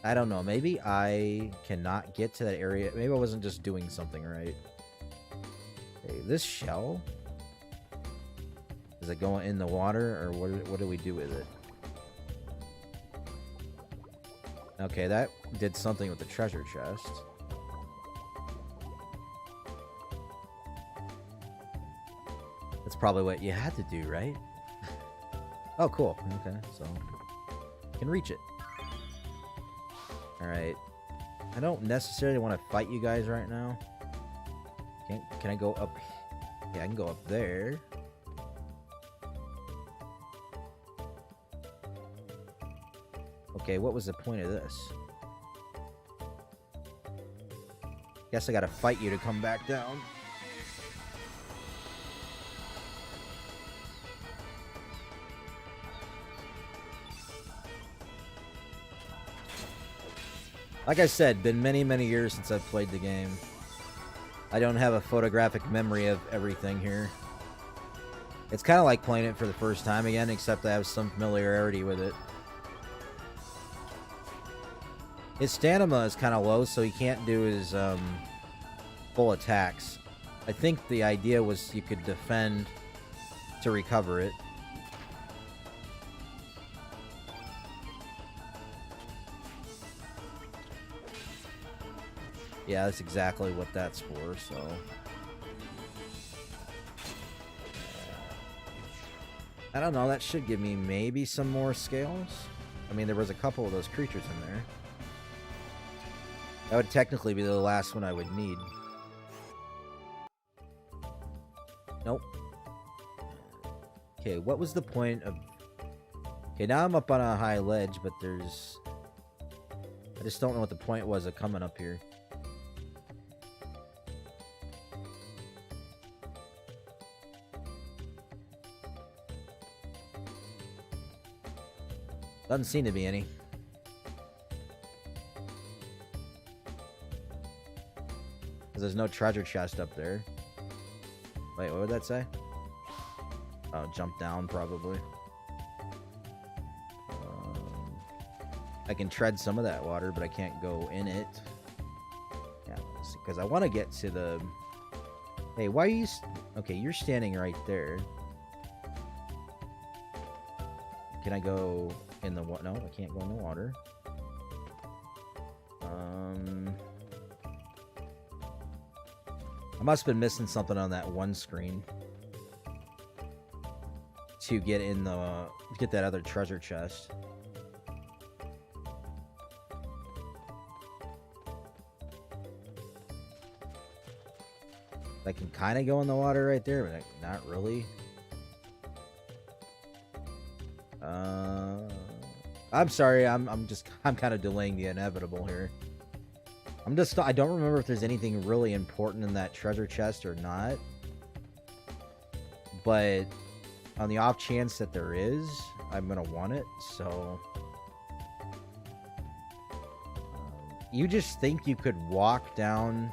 I don't know. Maybe I cannot get to that area. Maybe I wasn't just doing something right. Okay, this shell Is it going in the water, or what do we do with it? Okay, that did something with the treasure chest. That's probably what you had to do, right? Oh, cool. Okay, so you can reach it. Alright. I don't necessarily want to fight you guys right now. Can I go up? Yeah, I can go up there. Okay, what was the point of this? Guess I gotta fight you to come back down. Like I said, been many, many years since I've played the game. I don't have a photographic memory of everything here. It's kind of like playing it for the first time again, except I have some familiarity with it. His stamina is kind of low, so he can't do his full attacks. I think the idea was you could defend to recover it. Yeah, that's exactly what that's for, so... I don't know, that should give me maybe some more scales. I mean, there was a couple of those creatures in there. That would technically be the last one I would need. Nope. Okay, what was the point of... Okay, now I'm up on a high ledge, but there's... I just don't know what the point was of coming up here. Doesn't seem to be any. Because there's no treasure chest up there. Wait, what would that say? Oh, jump down, probably. I can tread some of that water, but I can't go in it. Yeah, because I want to get to the... Hey, why are you... Okay, you're standing right there. Can I go in the water? No, I can't go in the water. I must have been missing something on that one screen to get in the... get that other treasure chest. I can kind of go in the water right there, but not really. I'm sorry, I'm kind of delaying the inevitable here. I don't remember if there's anything really important in that treasure chest or not. But on the off chance that there is, I'm gonna want it, so... you just think you could walk down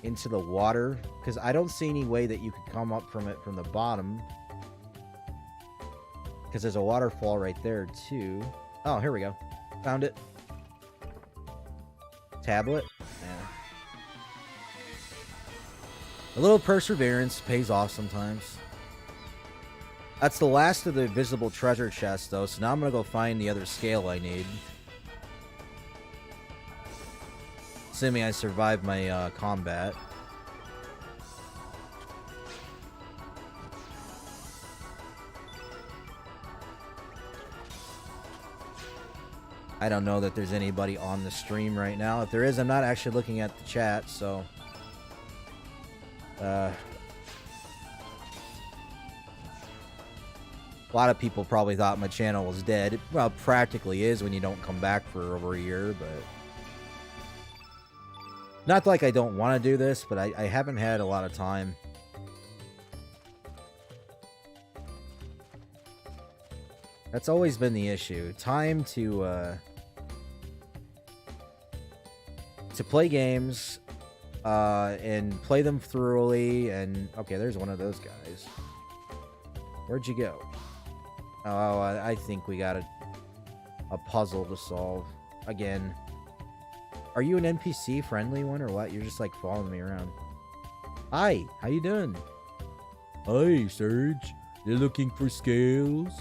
into the water? Because I don't see any way that you could come up from it from the bottom. Because there's a waterfall right there, too. Oh, here we go. Found it. Tablet? Yeah. A little perseverance pays off sometimes. That's the last of the visible treasure chests, though, so now I'm going to go find the other scale I need. Assuming I survive my combat. I don't know that there's anybody on the stream right now. If there is, I'm not actually looking at the chat, so... a lot of people probably thought my channel was dead. It, well, practically is when you don't come back for over a year, but... Not like I don't want to do this, but I haven't had a lot of time. That's always been the issue. Time to play games, and play them thoroughly, and... Okay, there's one of those guys. Where'd you go? Oh, I think we got a puzzle to solve. Again. Are you an NPC friendly one or what? You're just like following me around. Hi, how you doing? Hi, Serge. They're looking for scales.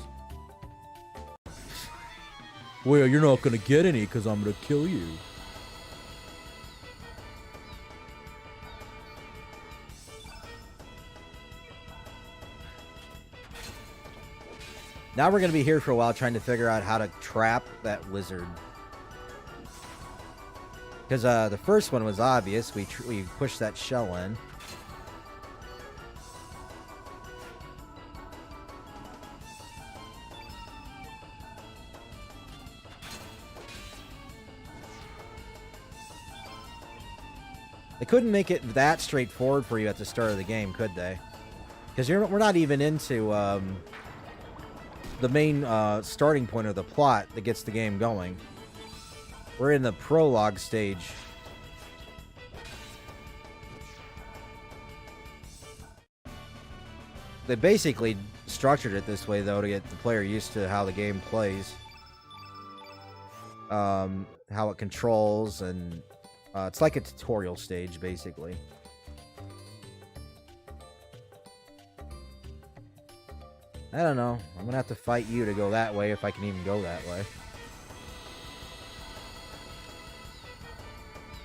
Well, you're not gonna get any because I'm gonna kill you. Now we're gonna be here for a while trying to figure out how to trap that lizard. Because the first one was obvious. We pushed that shell in. They couldn't make it that straightforward for you at the start of the game, could they? Because we're not even into the main starting point of the plot that gets the game going. We're in the prologue stage. They basically structured it this way, though, to get the player used to how the game plays. How it controls, and it's like a tutorial stage, basically. I don't know. I'm gonna have to fight you to go that way, if I can even go that way.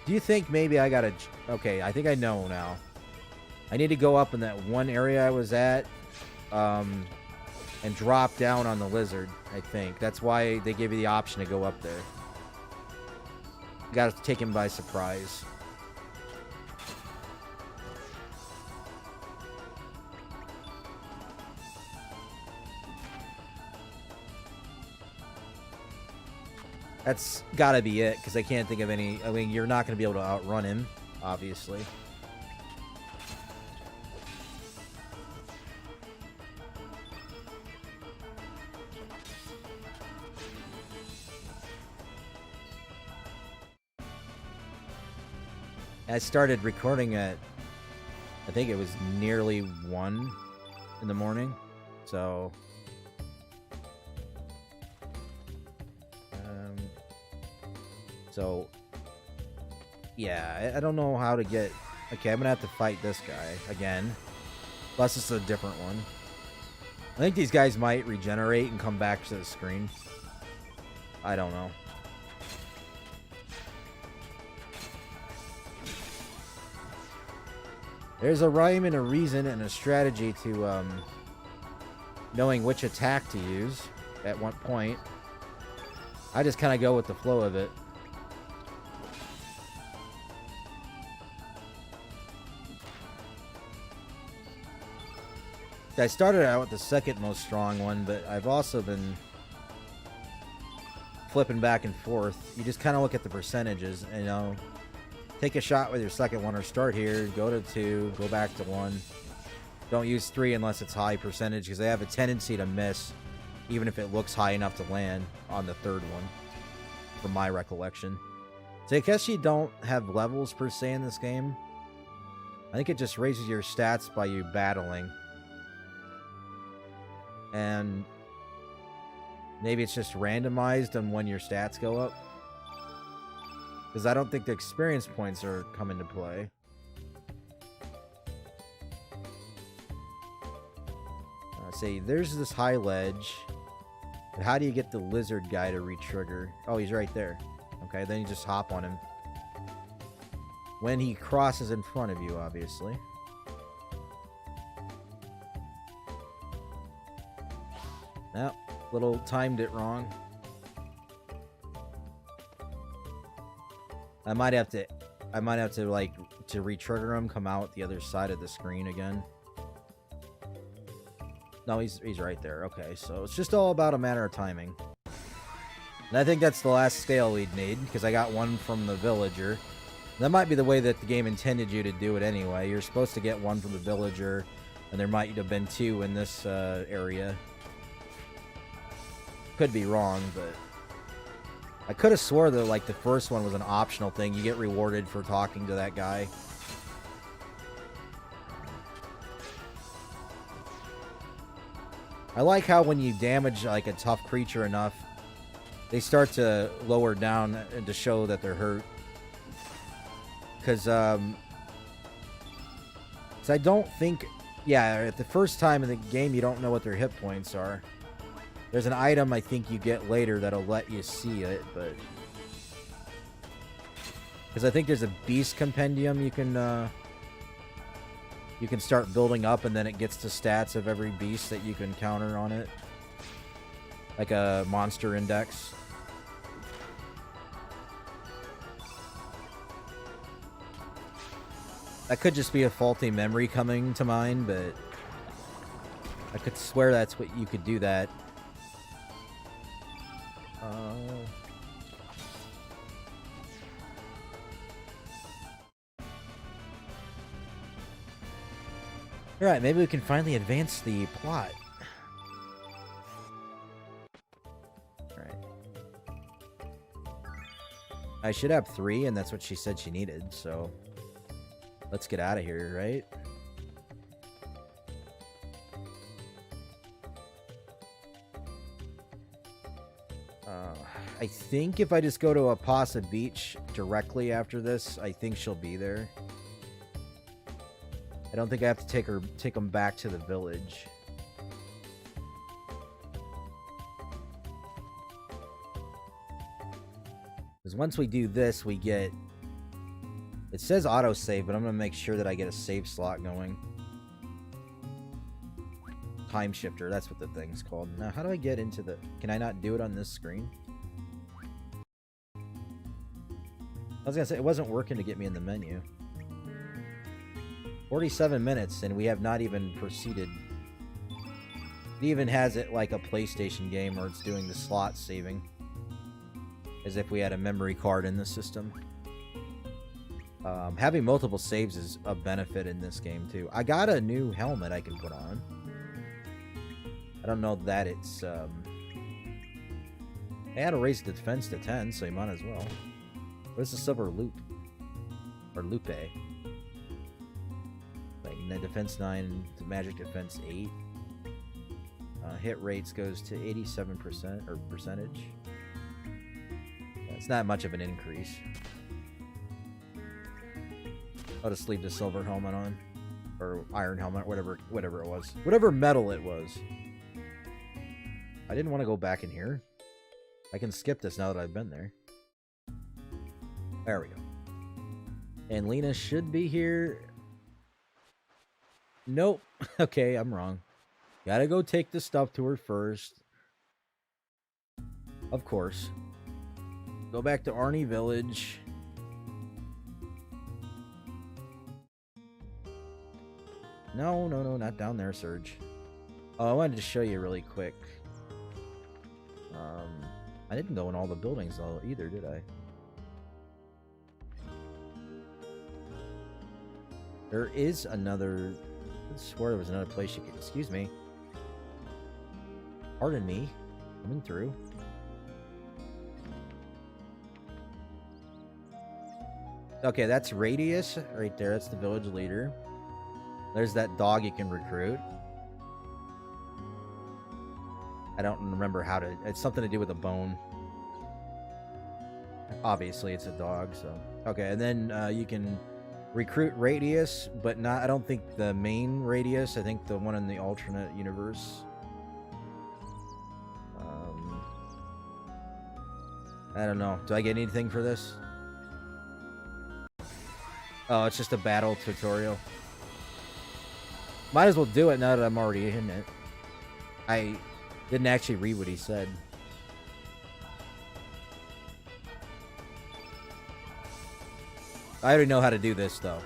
Do you think maybe I gotta... Okay, I think I know now. I need to go up in that one area I was at, and drop down on the lizard, I think. That's why they give you the option to go up there. You gotta take him by surprise. That's gotta be it, because I can't think of any... I mean, you're not gonna be able to outrun him, obviously. I started recording at... I think it was nearly 1 in the morning, so... So, yeah, I don't know how to get... Okay, I'm gonna have to fight this guy again. Plus, it's a different one. I think these guys might regenerate and come back to the screen. I don't know. There's a rhyme and a reason and a strategy to knowing which attack to use at what point. I just kind of go with the flow of it. I started out with the second most strong one, but I've also been flipping back and forth. You just kind of look at the percentages, and, you know, take a shot with your second one, or start here, go to 2, go back to 1. Don't use 3 unless it's high percentage, because they have a tendency to miss, even if it looks high enough to land on the third one, from my recollection. So I guess you don't have levels per se in this game. I think it just raises your stats by you battling. And maybe it's just randomized on when your stats go up. Because I don't think the experience points are come into play. See, there's this high ledge. But how do you get the lizard guy to re-trigger? Oh, he's right there. Okay, then you just hop on him. When he crosses in front of you, obviously. No, little timed it wrong. I might have to like to re-trigger him, come out the other side of the screen again. No, he's right there. Okay, so it's just all about a matter of timing. And I think that's the last scale we'd need, because I got one from the villager. That might be the way that the game intended you to do it anyway. You're supposed to get one from the villager, and there might have been 2 in this area. Could be wrong, but I could have swore that like the first one was an optional thing. You get rewarded for talking to that guy. I like how when you damage like a tough creature enough, they start to lower down and to show that they're hurt. Because I don't think Yeah, at the first time in the game, you don't know what their hit points are. There's an item I think you get later that'll let you see it, but... Because I think there's a beast compendium you can start building up, and then it gets to stats of every beast that you can counter on it. Like a monster index. That could just be a faulty memory coming to mind, but I could swear that's what you could do that. Alright, maybe we can finally advance the plot. Alright. I should have 3, and that's what she said she needed, so... Let's get out of here, right? I think if I just go to Apasa Beach directly after this, I think she'll be there. I don't think I have to take them back to the village. Because once we do this, we get... It says autosave, but I'm going to make sure that I get a save slot going. Time shifter, that's what the thing's called. Now, how do I get into the... Can I not do it on this screen? I was going to say, it wasn't working to get me in the menu. 47 minutes, and we have not even proceeded. It even has it like a PlayStation game where it's doing the slot saving. As if we had a memory card in the system. Having multiple saves is a benefit in this game, too. I got a new helmet I can put on. I don't know that it's... I had to raise the defense to 10, so you might as well. Where's the silver loop? Or lupe? Like, defense 9 to magic defense 8. Hit rates goes to 87%, or percentage. It's not much of an increase. I'll just leave the silver helmet on. Or iron helmet, whatever it was. Whatever metal it was. I didn't want to go back in here. I can skip this now that I've been there. There we go. And Lena should be here. Nope. Okay, I'm wrong. Gotta go take the stuff to her first. Of course. Go back to Arnie Village. No, not down there, Surge. Oh, I wanted to show you really quick. I didn't go in all the buildings though either, did I? There is another... I swore there was another place you could... Excuse me. Pardon me. Coming through. Okay, that's Radius right there. That's the village leader. There's that dog you can recruit. I don't remember how to... It's something to do with a bone. Obviously, it's a dog, so... Okay, and then you can recruit Radius, but not... I don't think the main Radius. I think the one in the alternate universe. I don't know. Do I get anything for this? Oh, it's just a battle tutorial. Might as well do it now that I'm already in it. I didn't actually read what he said. I already know how to do this, though.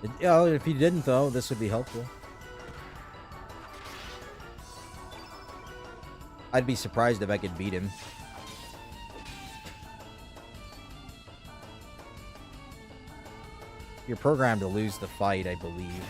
If you didn't, though, this would be helpful. I'd be surprised if I could beat him. You're programmed to lose the fight, I believe.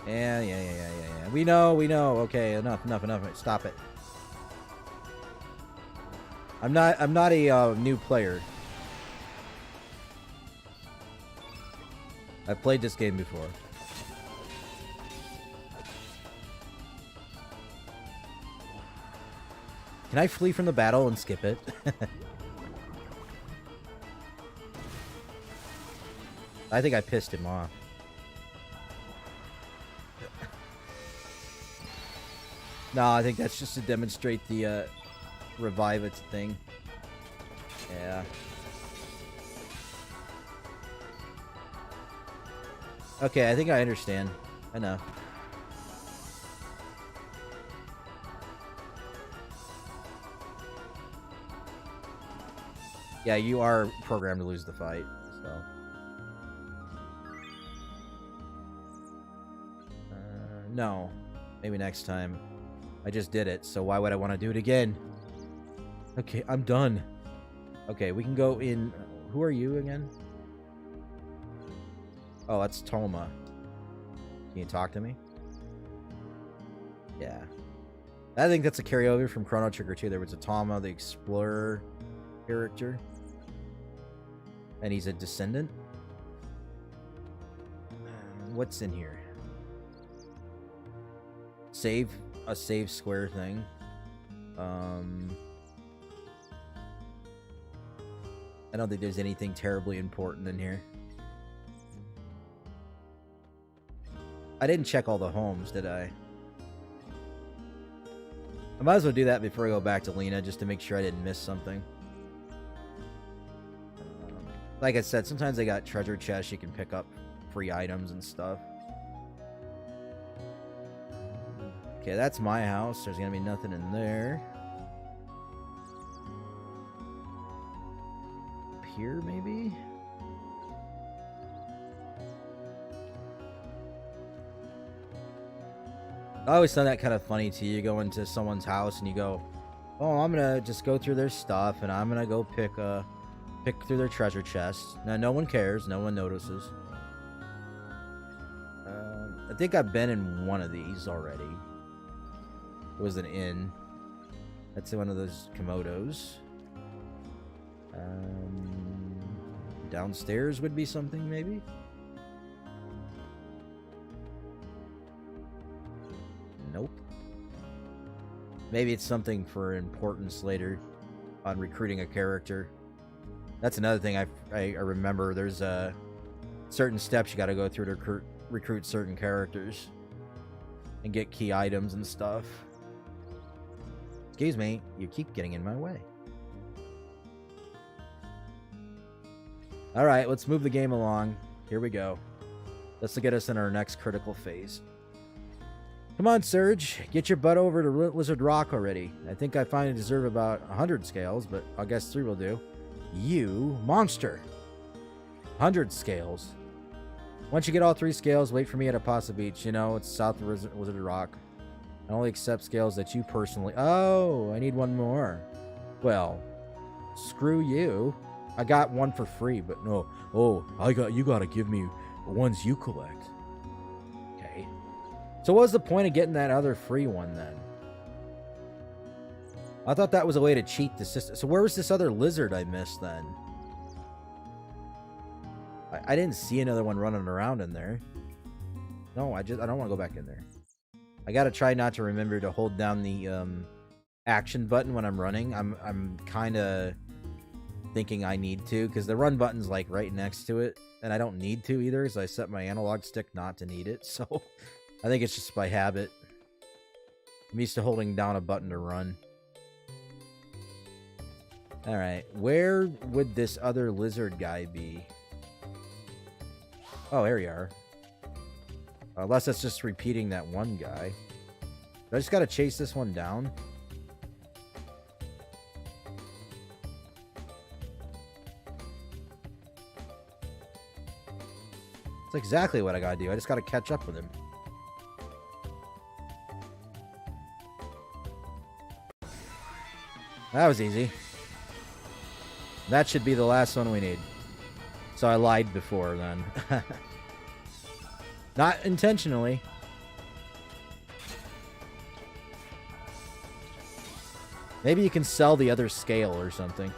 Yeah. We know. Okay, enough. Stop it. I'm not a new player. I've played this game before. Can I flee from the battle and skip it? I think I pissed him off. No, I think that's just to demonstrate the revive it thing. Yeah. Okay, I think I understand. I know. Yeah, you are programmed to lose the fight, so. No. Maybe next time. I just did it, so why would I want to do it again? Okay, I'm done. Okay, we can go in... Who are you again? Oh, that's Toma. Can you talk to me? Yeah. I think that's a carryover from Chrono Trigger 2. There was a Toma, the Explorer character. And he's a descendant. What's in here? A save square thing. I don't think there's anything terribly important in here. I didn't check all the homes, did I? I might as well do that before I go back to Lena, just to make sure I didn't miss something. Like I said, sometimes they got treasure chests you can pick up free items and stuff. Okay, that's my house. There's gonna be nothing in there. Up here, maybe? I always found that kind of funny too. You go into someone's house and you go, oh, I'm gonna just go through their stuff and I'm gonna go pick through their treasure chests. Now, no one cares. No one notices. I think I've been in one of these already. It was an inn. That's one of those Komodos. Downstairs would be something, maybe? Nope. Maybe it's something for importance later on recruiting a character. That's another thing I remember. There's certain steps you got to go through to recruit certain characters and get key items and stuff. Excuse me, you keep getting in my way. Alright, let's move the game along. Here we go. This will get us in our next critical phase. Come on, Surge. Get your butt over to Lizard Rock already. I think I finally deserve about 100 scales, but I guess 3 will do. You monster. 100 scales. Once you get all 3 scales, wait for me at Apasa Beach. You know, it's south of Lizard Rock. I only accept scales that you personally... Oh, I need one more. Well, screw you. I got one for free, but no. Oh, you gotta give me the ones you collect. Okay. So what was the point of getting that other free one then? I thought that was a way to cheat the system. So where was this other lizard I missed then? I didn't see another one running around in there. No, I don't want to go back in there. I gotta try not to remember to hold down the action button when I'm running. I'm kind of thinking I need to, because the run button's like right next to it, and I don't need to either, because I set my analog stick not to need it. So I think it's just by habit. I'm used to holding down a button to run. Alright, where would this other lizard guy be? Oh, there you are. Unless that's just repeating that one guy. I just gotta chase this one down. That's exactly what I gotta do. I just gotta catch up with him. That was easy. That should be the last one we need. So I lied before then. Not intentionally. Maybe you can sell the other scale or something.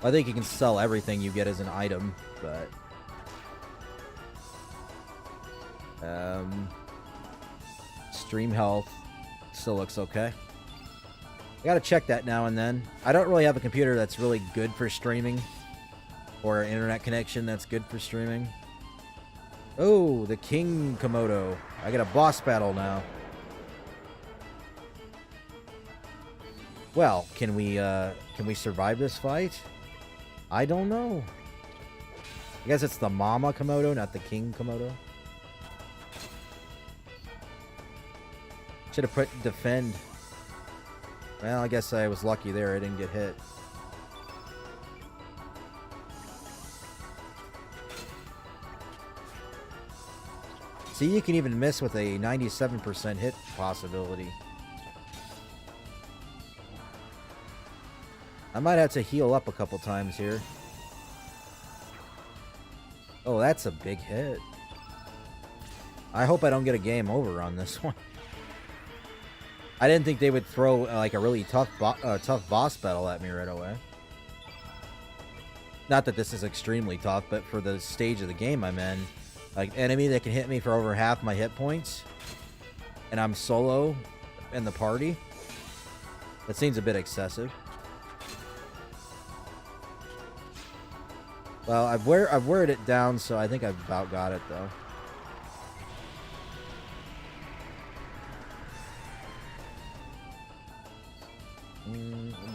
I think you can sell everything you get as an item, but... Stream health still looks okay. I gotta check that now and then. I don't really have a computer that's really good for streaming. Or an internet connection that's good for streaming. Oh, the King Komodo. I got a boss battle now. Well, can we survive this fight? I don't know. I guess it's the Mama Komodo, not the King Komodo. Should have put defend. Well, I guess I was lucky there. I didn't get hit. See, you can even miss with a 97% hit possibility. I might have to heal up a couple times here. Oh, that's a big hit. I hope I don't get a game over on this one. I didn't think they would throw like a really tough boss battle at me right away. Not that this is extremely tough, but for the stage of the game I'm in, like enemy that can hit me for over half my hit points, and I'm solo in the party. That seems a bit excessive. Well, I've weared it down, so I think I've about got it though.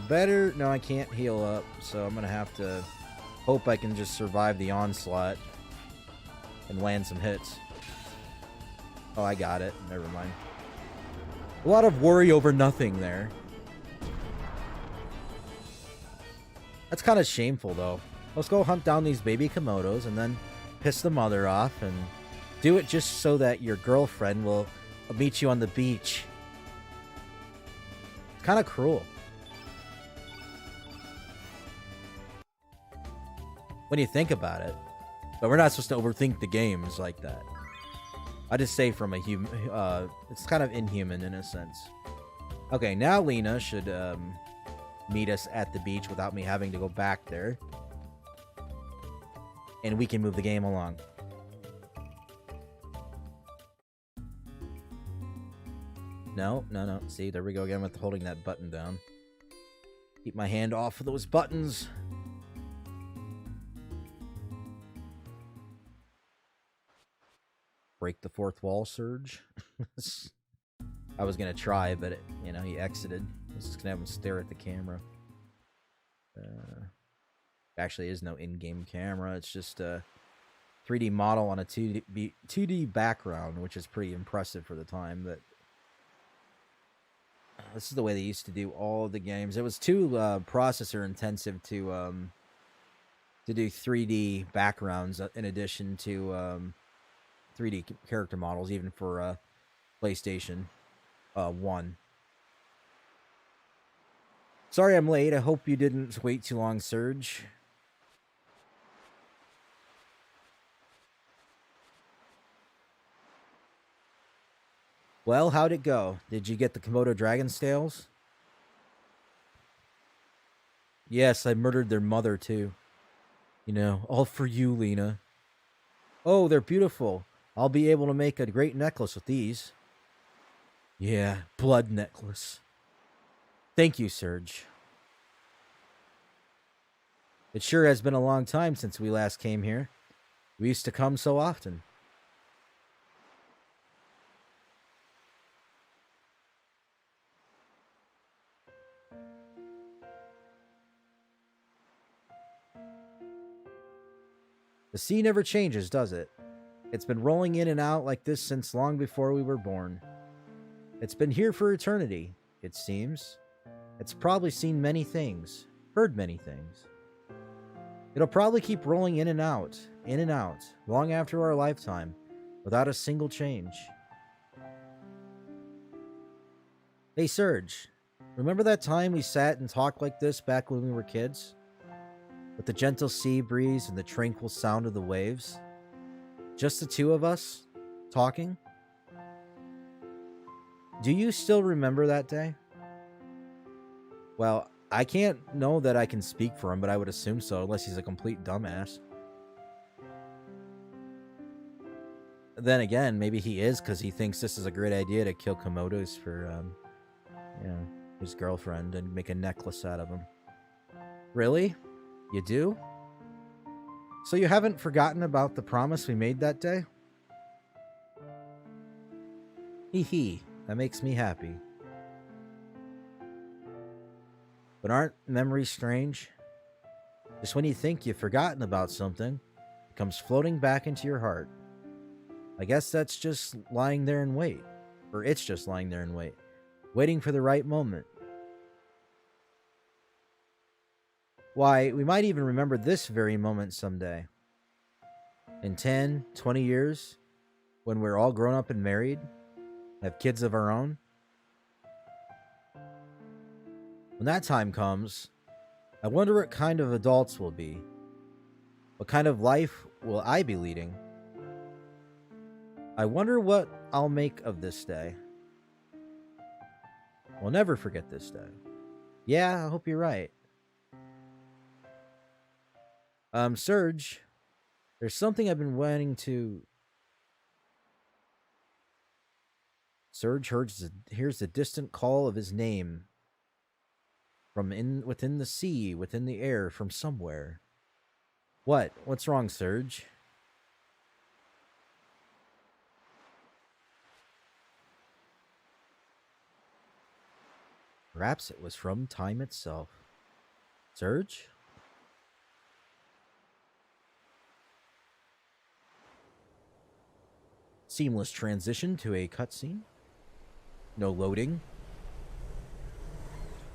Better. No, I can't heal up, so I'm gonna have to hope I can just survive the onslaught and land some hits. Oh, I got it. Never mind. A lot of worry over nothing there. That's kind of shameful, though. Let's go hunt down these baby Komodos and then piss the mother off and do it just so that your girlfriend will meet you on the beach. It's kind of cruel. When you think about it. But we're not supposed to overthink the games like that. I just say from a human... it's kind of inhuman in a sense. Okay, now Lena should meet us at the beach without me having to go back there. And we can move the game along. No. See, there we go again with holding that button down. Keep my hand off of those buttons. Break the fourth wall, Surge. I was gonna try, but he exited. I was just gonna have him stare at the camera. Actually, is no in-game camera. It's just a 3D model on a 2D background, which is pretty impressive for the time. But this is the way they used to do all the games. It was too processor intensive to do 3D backgrounds in addition to 3D character models, even for PlayStation 1. Sorry I'm late. I hope you didn't wait too long, Surge. Well, how'd it go? Did you get the Komodo dragon scales? Yes, I murdered their mother, too. All for you, Lena. Oh, they're beautiful. I'll be able to make a great necklace with these. Yeah, blood necklace. Thank you, Surge. It sure has been a long time since we last came here. We used to come so often. The sea never changes, does it? It's been rolling in and out like this since long before we were born. It's been here for eternity, it seems. It's probably seen many things, heard many things. It'll probably keep rolling in and out, long after our lifetime, without a single change. Hey, Surge, remember that time we sat and talked like this back when we were kids? With the gentle sea breeze and the tranquil sound of the waves? Just the two of us, talking? Do you still remember that day? Well, I can't know that I can speak for him, but I would assume so, unless he's a complete dumbass. Then again, maybe he is, because he thinks this is a great idea to kill Komodos for, you know, his girlfriend and make a necklace out of him. Really? You do? So you haven't forgotten about the promise we made that day? Hee hee, that makes me happy. But aren't memories strange? Just when you think you've forgotten about something, it comes floating back into your heart. I guess that's just lying there in wait. Or it's just lying there in wait. Waiting for the right moment. Why, we might even remember this very moment someday. In 10, 20 years, when we're all grown up and married, have kids of our own. When that time comes, I wonder what kind of adults we'll be. What kind of life will I be leading? I wonder what I'll make of this day. We'll never forget this day. Yeah, I hope you're right. Serge, there's something I've been wanting to... Serge hears the distant call of his name from within the sea, within the air, from somewhere. What? What's wrong, Serge? Perhaps it was from time itself. Serge? Seamless transition to a cutscene. No loading.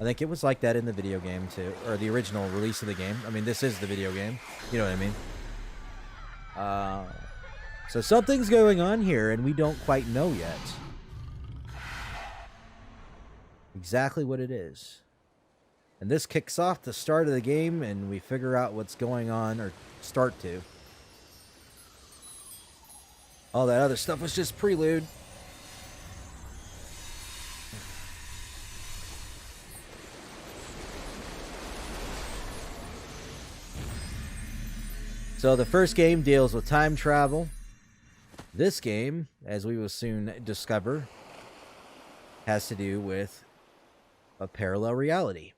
I think it was like that in the video game too, or the original release of the game. I mean, this is the video game. You know what I mean? So something's going on here, and we don't quite know yet exactly what it is. And this kicks off the start of the game, and we figure out what's going on, or start to. All that other stuff was just prelude. So the first game deals with time travel. This game, as we will soon discover, has to do with a parallel reality.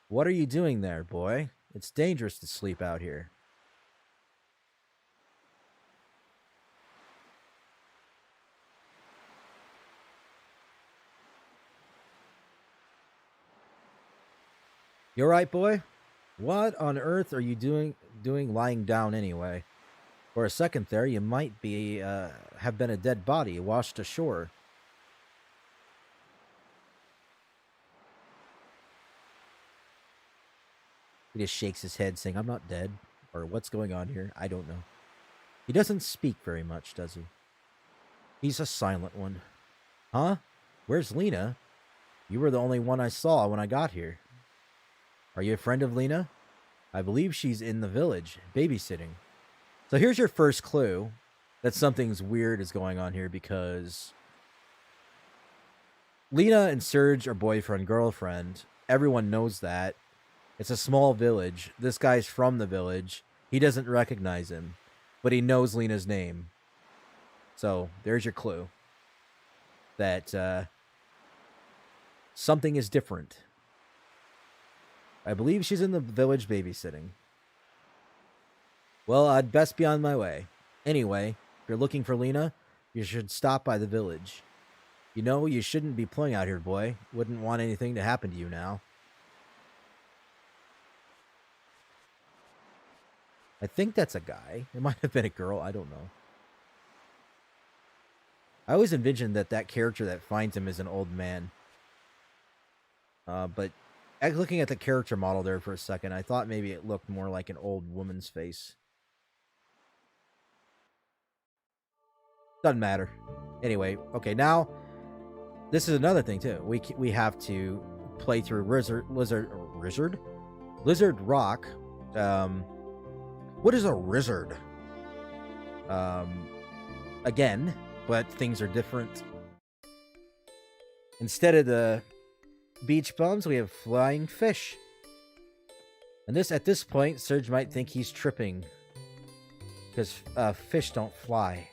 What are you doing there, boy? It's dangerous to sleep out here. You alright, boy? What on earth are you doing lying down anyway? For a second there, you might be, have been a dead body washed ashore. He just shakes his head, saying, I'm not dead. Or what's going on here? I don't know. He doesn't speak very much, does he? He's a silent one. Huh? Where's Lena? You were the only one I saw when I got here. Are you a friend of Lena? I believe she's in the village, babysitting. So here's your first clue that something's weird is going on here, because Lena and Serge are boyfriend-girlfriend. Everyone knows that. It's a small village. This guy's from the village. He doesn't recognize him, but he knows Lena's name. So there's your clue that something is different. I believe she's in the village babysitting. Well, I'd best be on my way. Anyway, if you're looking for Lena, you should stop by the village. You know, you shouldn't be playing out here, boy. Wouldn't want anything to happen to you now. I think that's a guy. It might have been a girl. I don't know. I always envisioned that character that finds him is an old man. But looking at the character model there for a second, I thought maybe it looked more like an old woman's face. Doesn't matter. Anyway, okay, now this is another thing too. We have to play through Lizard Rock, What is a wizard? Again, but things are different. Instead of the beach bums, we have flying fish. And at this point, Surge might think he's tripping. Because fish don't fly.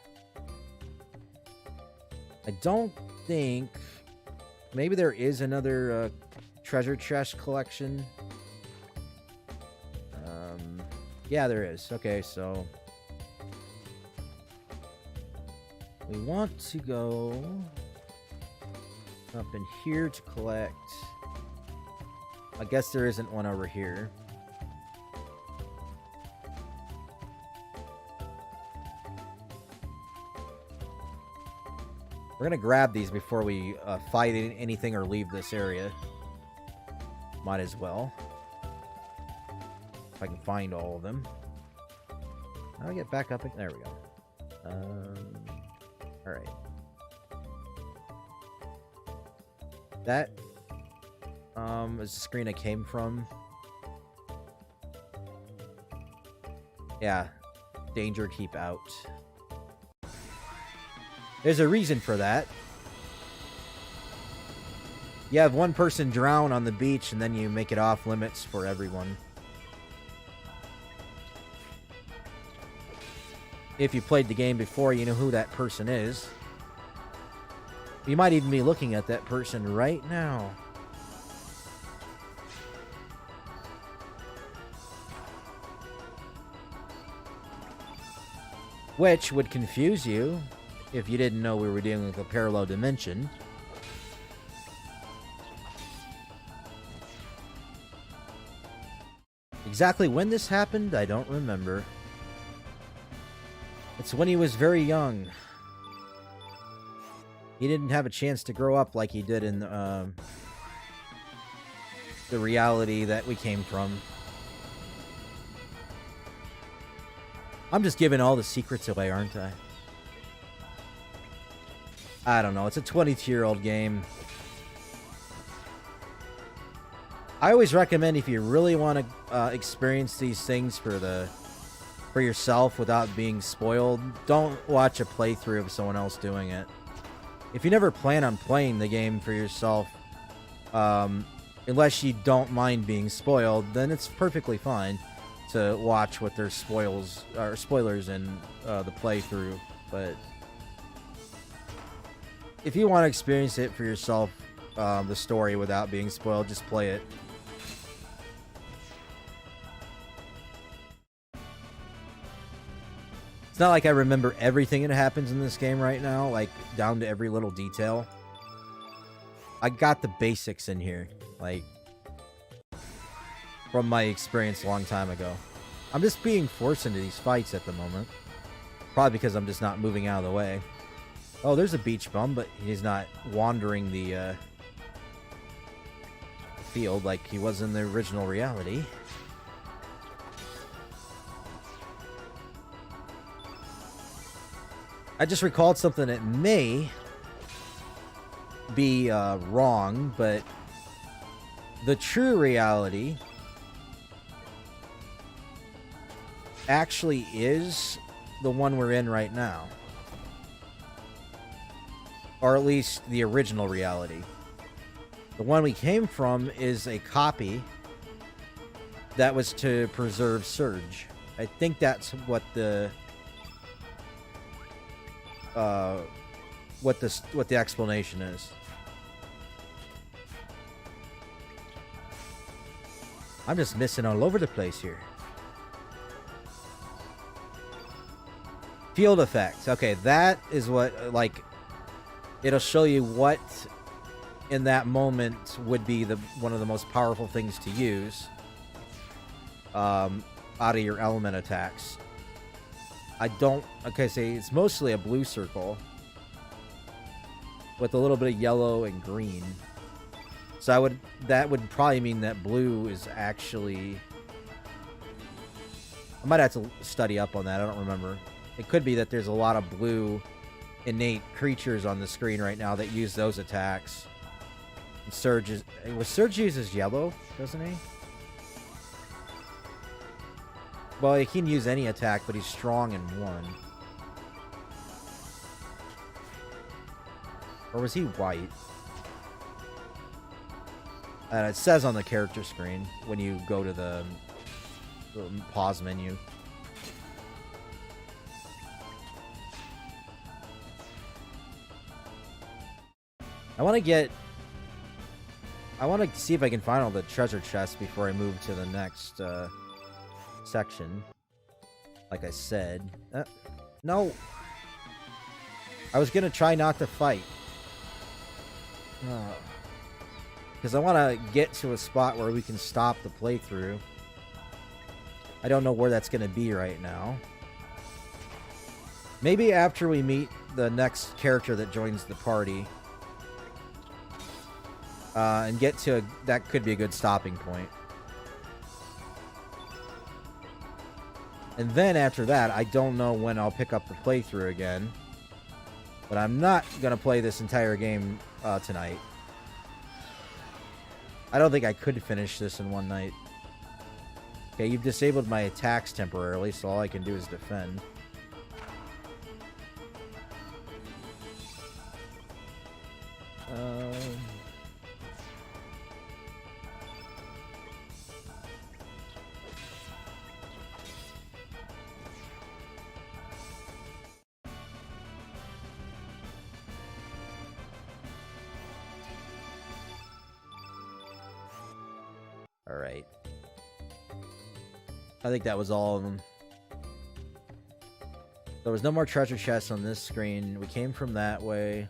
I don't think... Maybe there is another treasure chest collection. Yeah, there is. Okay, so... we want to go up in here to collect... I guess there isn't one over here. We're gonna grab these before we fight anything or leave this area. Might as well. If I can find all of them. How do I get back up? There we go. Alright. That is the screen I came from. Yeah. Danger, keep out. There's a reason for that. You have one person drown on the beach, and then you make it off limits for everyone. If you played the game before, you know who that person is. You might even be looking at that person right now. Which would confuse you if you didn't know we were dealing with a parallel dimension. Exactly when this happened, I don't remember. It's when he was very young. He didn't have a chance to grow up like he did in the reality that we came from. I'm just giving all the secrets away, aren't I? I don't know. It's a 22-year-old game. I always recommend, if you really want to experience these things for yourself without being spoiled, don't watch a playthrough of someone else doing it. If you never plan on playing the game for yourself, unless you don't mind being spoiled, then it's perfectly fine to watch what their spoilers in the playthrough. But if you want to experience it for yourself, the story without being spoiled, just play it. It's not like I remember everything that happens in this game right now, like down to every little detail. I got the basics in here, like from my experience a long time ago. I'm just being forced into these fights at the moment. Probably because I'm just not moving out of the way. Oh, there's a beach bum, but he's not wandering the field like he was in the original reality. I just recalled something that may be wrong, but the true reality actually is the one we're in right now. Or at least the original reality. The one we came from is a copy that was to preserve Surge. I think that's what the explanation is. I'm just missing all over the place here. Field effects. Okay, that is what, like, it'll show you what in that moment would be one of the most powerful things to use out of your element attacks. Say it's mostly a blue circle with a little bit of yellow and green. So that would probably mean that blue is actually... I might have to study up on that. I don't remember. It could be that there's a lot of blue innate creatures on the screen right now that use those attacks. And Surge uses yellow, doesn't he? Well, he can use any attack, but he's strong in one. Or was he white? It says on the character screen when you go to the pause menu. I want to see if I can find all the treasure chests before I move to the next section. Like I said. No. I was going to try not to fight. Because I want to get to a spot where we can stop the playthrough. I don't know where that's going to be right now. Maybe after we meet the next character that joins the party. And get to that could be a good stopping point. And then after that, I don't know when I'll pick up the playthrough again. But I'm not going to play this entire game tonight. I don't think I could finish this in one night. Okay, you've disabled my attacks temporarily, so all I can do is defend. Alright. I think that was all of them. There was no more treasure chests on this screen. We came from that way.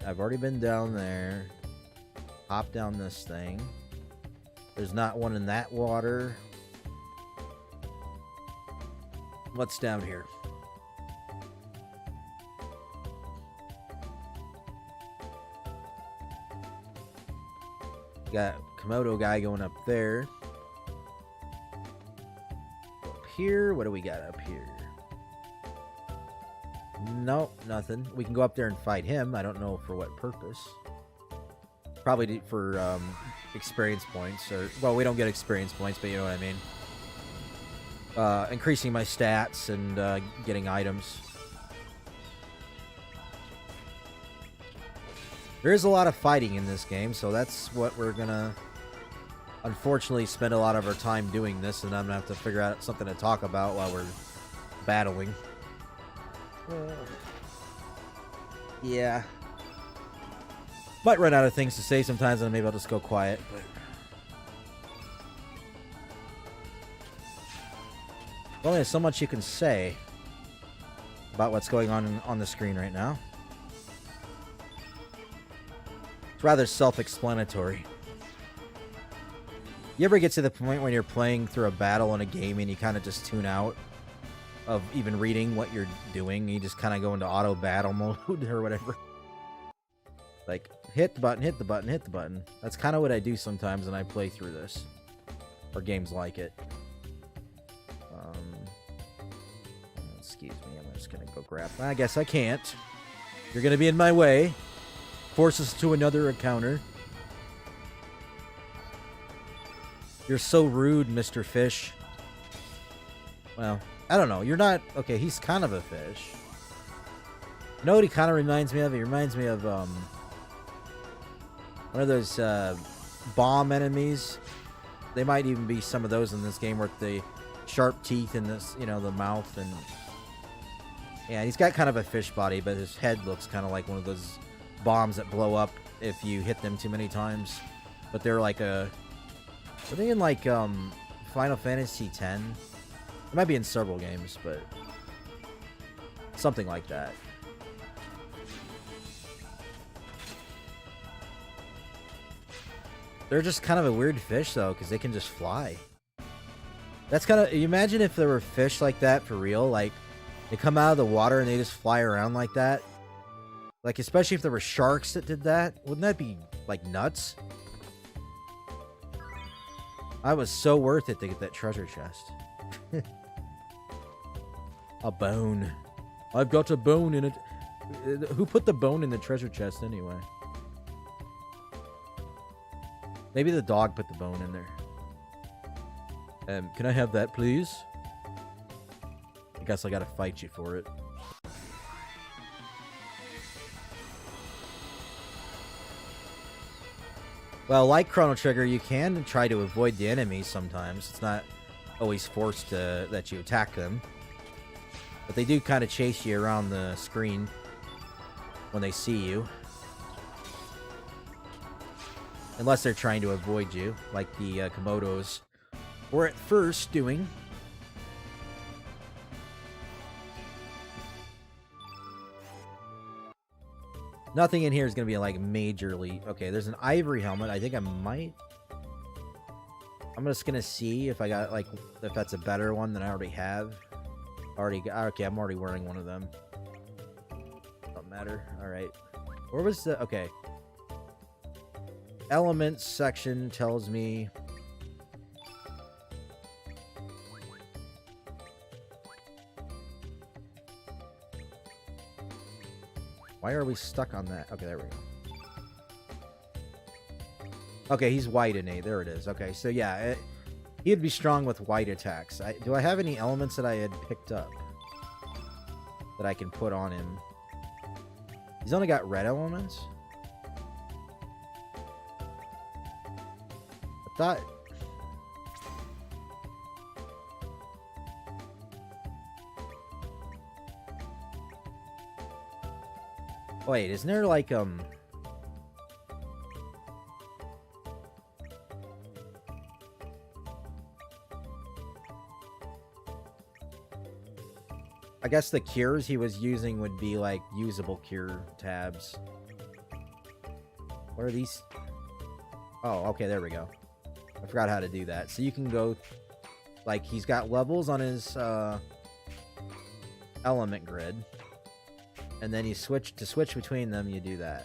I've already been down there. Hop down this thing. There's not one in that water. What's down here? Got Komodo guy going up there. Up here, what do we got up here? Nope, nothing. We can go up there and fight him. I don't know for what purpose. Probably for experience points, or well, we don't get experience points, but you know what I mean. Increasing my stats and getting items. There is a lot of fighting in this game, so that's what we're gonna unfortunately spend a lot of our time doing this, and I'm gonna have to figure out something to talk about while we're battling. Yeah. Might run out of things to say sometimes, and maybe I'll just go quiet, but... Well, there's so much you can say about what's going on the screen right now. It's rather self-explanatory. You ever get to the point when you're playing through a battle in a game and you kind of just tune out of even reading what you're doing? You just kind of go into auto battle mode or whatever. Like, hit the button, hit the button, hit the button. That's kind of what I do sometimes when I play through this. Or games like it. Excuse me, I'm just going to go grab... I guess I can't. You're going to be in my way. Force us to another encounter. You're so rude, Mr. Fish. Well, I don't know. You're not... Okay, he's kind of a fish. You know what he kind of reminds me of? He reminds me of, one of those, bomb enemies. They might even be some of those in this game with the sharp teeth in this, you know, the mouth and... Yeah, he's got kind of a fish body, but his head looks kind of like one of those bombs that blow up if you hit them too many times. But they're like a... Are they in like Final Fantasy X? It might be in several games, but something like that. They're just kind of a weird fish though, because they can just fly. That's kind of... You imagine if there were fish like that for real, like they come out of the water and they just fly around like that. Like, especially if there were sharks that did that. Wouldn't that be, like, nuts? I was so worth it to get that treasure chest. A bone. I've got a bone in it. Who put the bone in the treasure chest anyway? Maybe the dog put the bone in there. Can I have that, please? I guess I gotta fight you for it. Well, like Chrono Trigger, you can try to avoid the enemies sometimes. It's not always forced that you attack them. But they do kind of chase you around the screen when they see you. Unless they're trying to avoid you, like the Komodos were at first doing. Nothing in here is going to be like majorly... Okay, there's an ivory helmet. I think I might... I'm just going to see if I got, like, if that's a better one than I already have. Okay, I'm already wearing one of them. Don't matter. Alright. Where was the... Okay. Elements section tells me... Why are we stuck on that? Okay, there we go. Okay, he's white in A. There it is. Okay, so yeah, he'd be strong with white attacks. Do I have any elements that I had picked up that I can put on him? He's only got red elements? I thought... Wait, isn't there like, I guess the cures he was using would be like usable cure tabs. What are these? Oh, okay, there we go. I forgot how to do that. So you can go, like, he's got levels on his, element grid. And then you switch between them, you do that.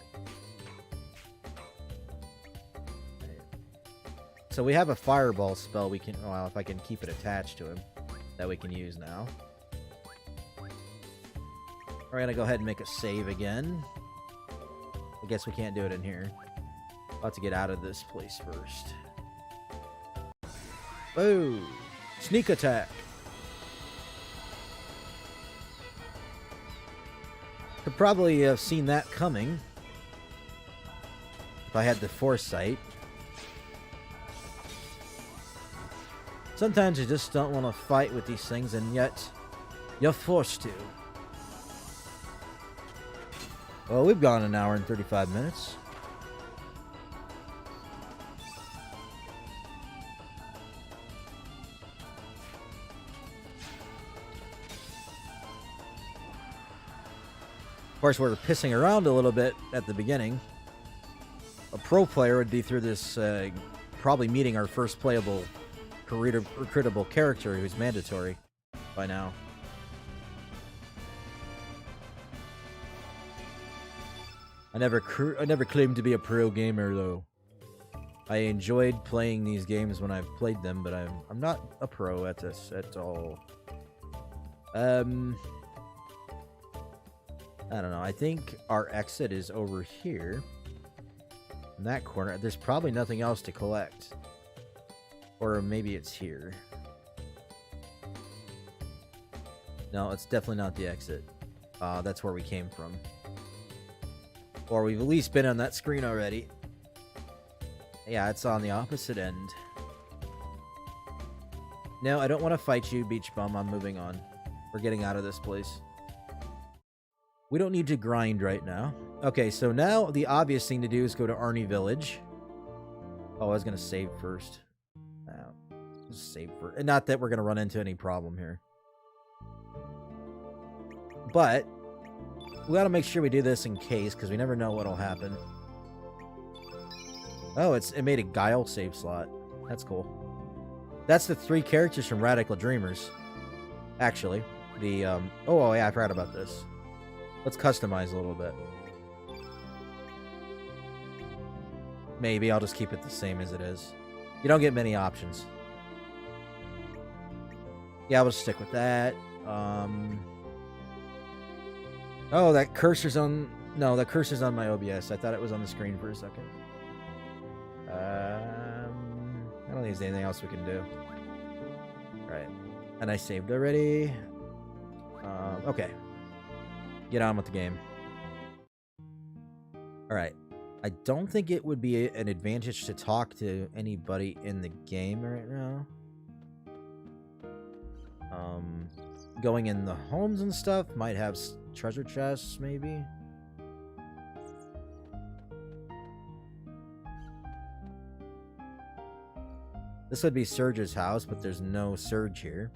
So we have a fireball spell we can, well, if I can keep it attached to him, that we can use now. We're gonna go ahead and make a save again. I guess we can't do it in here. I'll have to get out of this place first. Whoa! Sneak attack! Could probably have seen that coming if I had the foresight. Sometimes you just don't want to fight with these things, and yet you're forced to. Well, we've gone an hour and 35 minutes. Of course, we're pissing around a little bit at the beginning. A pro player would be through this, probably meeting our first playable, recruitable character who's mandatory by now. I never claimed to be a pro gamer, though. I enjoyed playing these games when I've played them, but I'm not a pro at this at all. I don't know. I think our exit is over here. In that corner. There's probably nothing else to collect. Or maybe it's here. No, it's definitely not the exit. That's where we came from. Or we've at least been on that screen already. Yeah, it's on the opposite end. No, I don't want to fight you, Beach Bum. I'm moving on. We're getting out of this place. We don't need to grind right now. Okay, so now the obvious thing to do is go to Arnie Village. Oh, I was going to save first. Just save first. And not that we're going to run into any problem here. But we got to make sure we do this in case, because we never know what'll happen. Oh, it made a Guile save slot. That's cool. That's the 3 characters from Radical Dreamers. Actually. The, oh, yeah, I forgot about this. Let's customize a little bit. Maybe I'll just keep it the same as it is. You don't get many options. Yeah, we'll stick with that. Oh, that cursor's on... No, that cursor's on my OBS. I thought it was on the screen for a second. I don't think there's anything else we can do. Right. And I saved already. Okay. Get on with the game. Alright. I don't think it would be an advantage to talk to anybody in the game right now. Going in the homes and stuff might have treasure chests, maybe. This would be Surge's house, but there's no Surge here.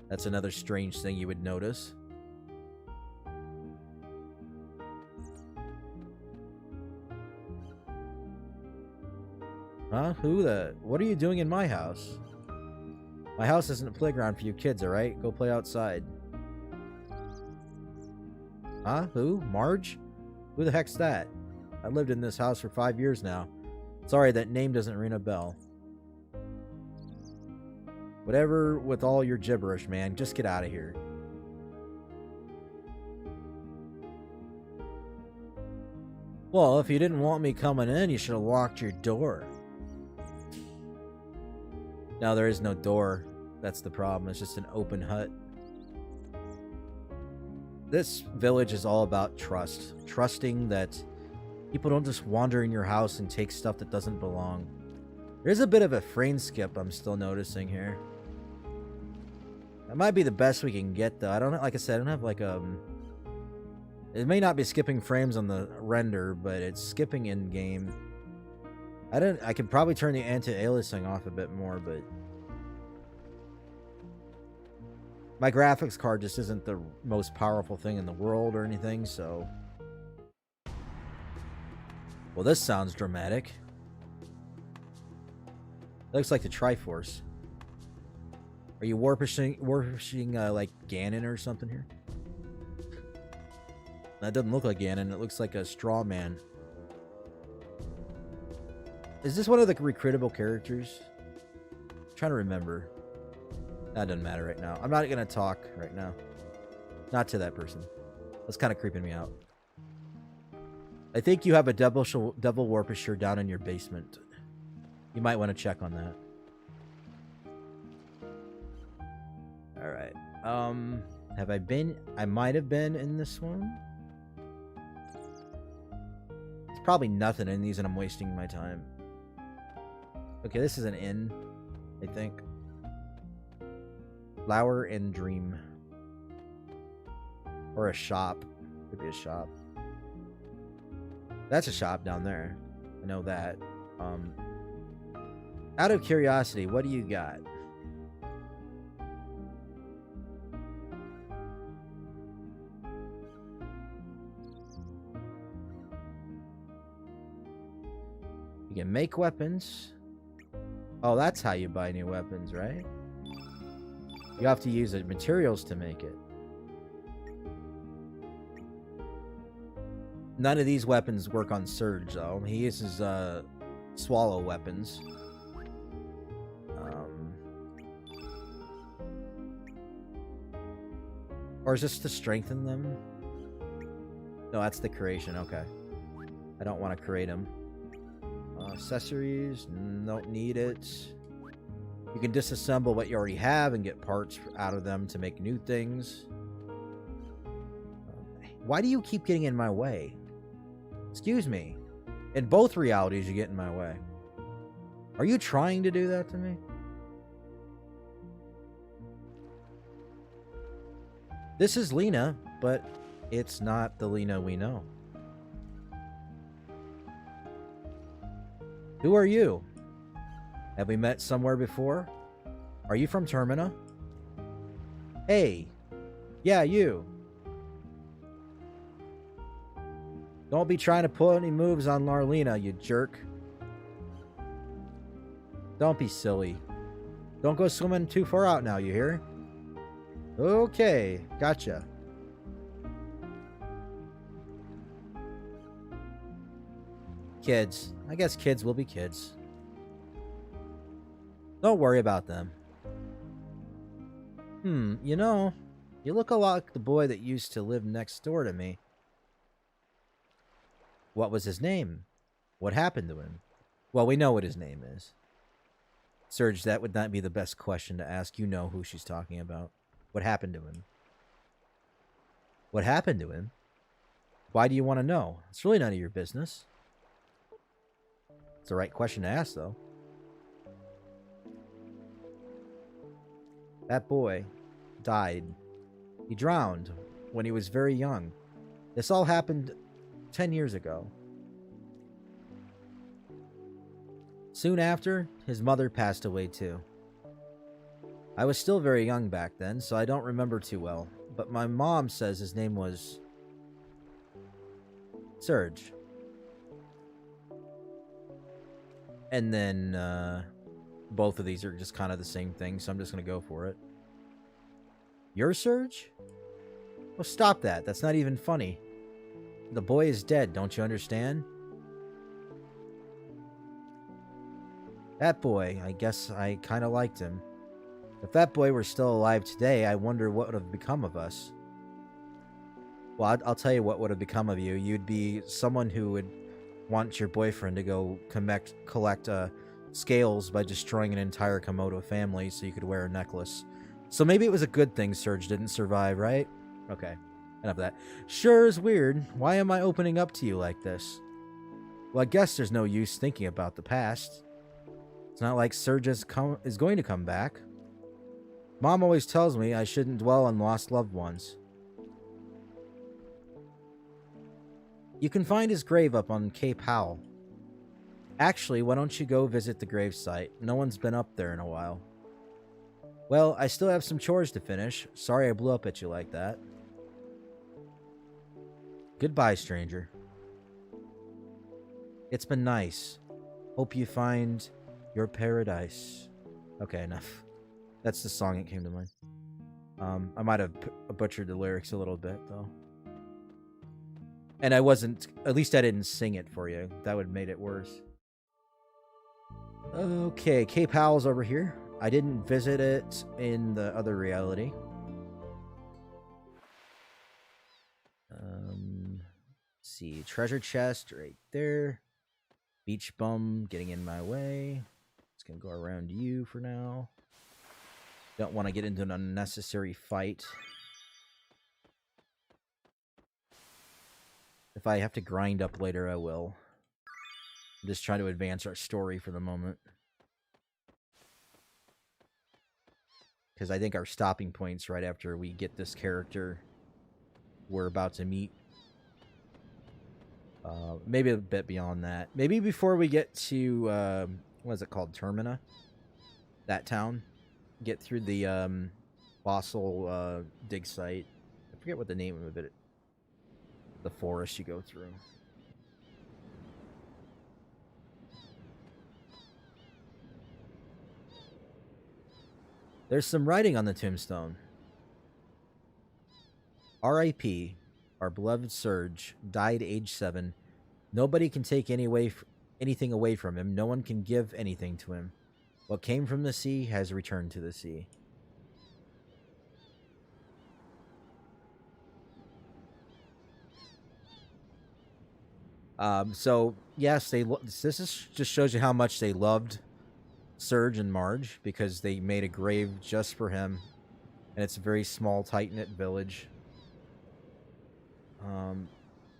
That's another strange thing you would notice. Huh? What are you doing in my house? My house isn't a playground for you kids, alright? Go play outside. Huh? Who? Marge? Who the heck's that? I lived in this house for 5 years now. Sorry, that name doesn't ring a bell. Whatever with all your gibberish, man. Just get out of here. Well, if you didn't want me coming in, you should have locked your door. No, there is no door. That's the problem. It's just an open hut. This village is all about trust. Trusting that people don't just wander in your house and take stuff that doesn't belong. There's a bit of a frame skip I'm still noticing here. That might be the best we can get, though. I don't, like I said, I don't have like it may not be skipping frames on the render, but it's skipping in game. I could probably turn the anti-aliasing off a bit more, but my graphics card just isn't the most powerful thing in the world or anything, so. Well, this sounds dramatic. Looks like the Triforce. Are you warpishing like Ganon or something here? That doesn't look like Ganon. It looks like a straw man. Is this one of the recruitable characters? I'm trying to remember. That doesn't matter right now. I'm not going to talk right now. Not to that person. That's kind of creeping me out. I think you have a double warpisher down in your basement. You might want to check on that. Alright. Have I been? I might have been in this one. It's probably nothing in these and I'm wasting my time. Okay, this is an inn, I think. Flower and Dream. Or a shop. Could be a shop. That's a shop down there. I know that. Out of curiosity, what do you got? You can make weapons. Oh, that's how you buy new weapons, right? You have to use the materials to make it. None of these weapons work on Surge, though. He uses swallow weapons. Or is this to strengthen them? No, that's the creation. Okay. I don't want to create them. Accessories. Don't need it. You can disassemble what you already have and get parts out of them to make new things. Why do you keep getting in my way? Excuse me. In both realities, you get in my way. Are you trying to do that to me? This is Lena, but it's not the Lena we know. Who are you? Have we met somewhere before? Are you from Termina? Hey. Yeah, you. Don't be trying to pull any moves on Larlena, you jerk. Don't be silly. Don't go swimming too far out now, you hear? Okay, gotcha. Kids. I guess kids will be kids. Don't worry about them. You know, you look a lot like the boy that used to live next door to me. What was his name? What happened to him? Well, we know what his name is. Serge, that would not be the best question to ask. You know who she's talking about. What happened to him? What happened to him? Why do you want to know? It's really none of your business. It's the right question to ask, though. That boy died. He drowned when he was very young. This all happened 10 years ago. Soon after, his mother passed away too. I was still very young back then, so I don't remember too well. But my mom says his name was Serge. And then, both of these are just kind of the same thing, so I'm just going to go for it. You're Serge? Oh, stop that. That's not even funny. The boy is dead, don't you understand? That boy, I guess I kind of liked him. If that boy were still alive today, I wonder what would have become of us. Well, I'll tell you what would have become of you. You'd be someone who would want your boyfriend to go collect scales by destroying an entire Komodo family so you could wear a necklace. So maybe it was a good thing Serge didn't survive, right? Okay, enough of that. Sure is weird. Why am I opening up to you like this? Well, I guess there's no use thinking about the past. It's not like Serge is going to come back. Mom always tells me I shouldn't dwell on lost loved ones. You can find his grave up on Cape Howell. Actually, why don't you go visit the gravesite? No one's been up there in a while. Well, I still have some chores to finish. Sorry I blew up at you like that. Goodbye, stranger. It's been nice. Hope you find your paradise. Okay, enough. That's the song that came to mind. I might have butchered the lyrics a little bit, though. And I wasn't... At least I didn't sing it for you. That would have made it worse. Okay, Cape Howell's over here. I didn't visit it in the other reality. Let's see. Treasure chest right there. Beach bum getting in my way. It's going to go around you for now. Don't want to get into an unnecessary fight. If I have to grind up later, I will. I'm just trying to advance our story for the moment. Because I think our stopping point's right after we get this character we're about to meet. Maybe a bit beyond that. Maybe before we get to, what is it called? Termina? That town. Get through the fossil dig site. I forget what the name of it. The forest you go through. There's some writing on the tombstone. R.I.P. Our beloved Serge died age 7. Nobody can take anything away from him. No one can give anything to him. What came from the sea has returned to the sea. So yes, this just shows you how much they loved Serge and Marge, because they made a grave just for him, and it's a very small, tight-knit village.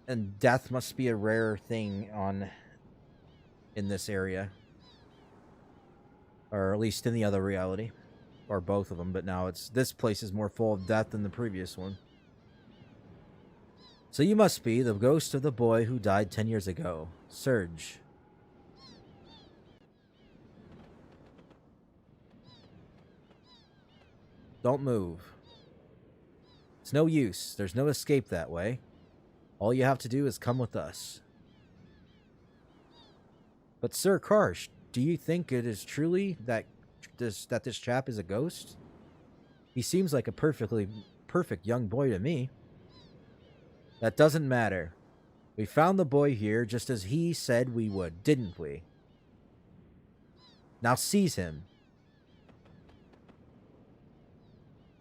And death must be a rare thing in this area, or at least in the other reality, or both of them. But now this place is more full of death than the previous one. So you must be the ghost of the boy who died 10 years ago, Serge. Don't move. It's no use. There's no escape that way. All you have to do is come with us. But Sir Karsh, do you think it is truly that this chap is a ghost? He seems like a perfect young boy to me. That doesn't matter. We found the boy here just as he said we would, didn't we? Now seize him.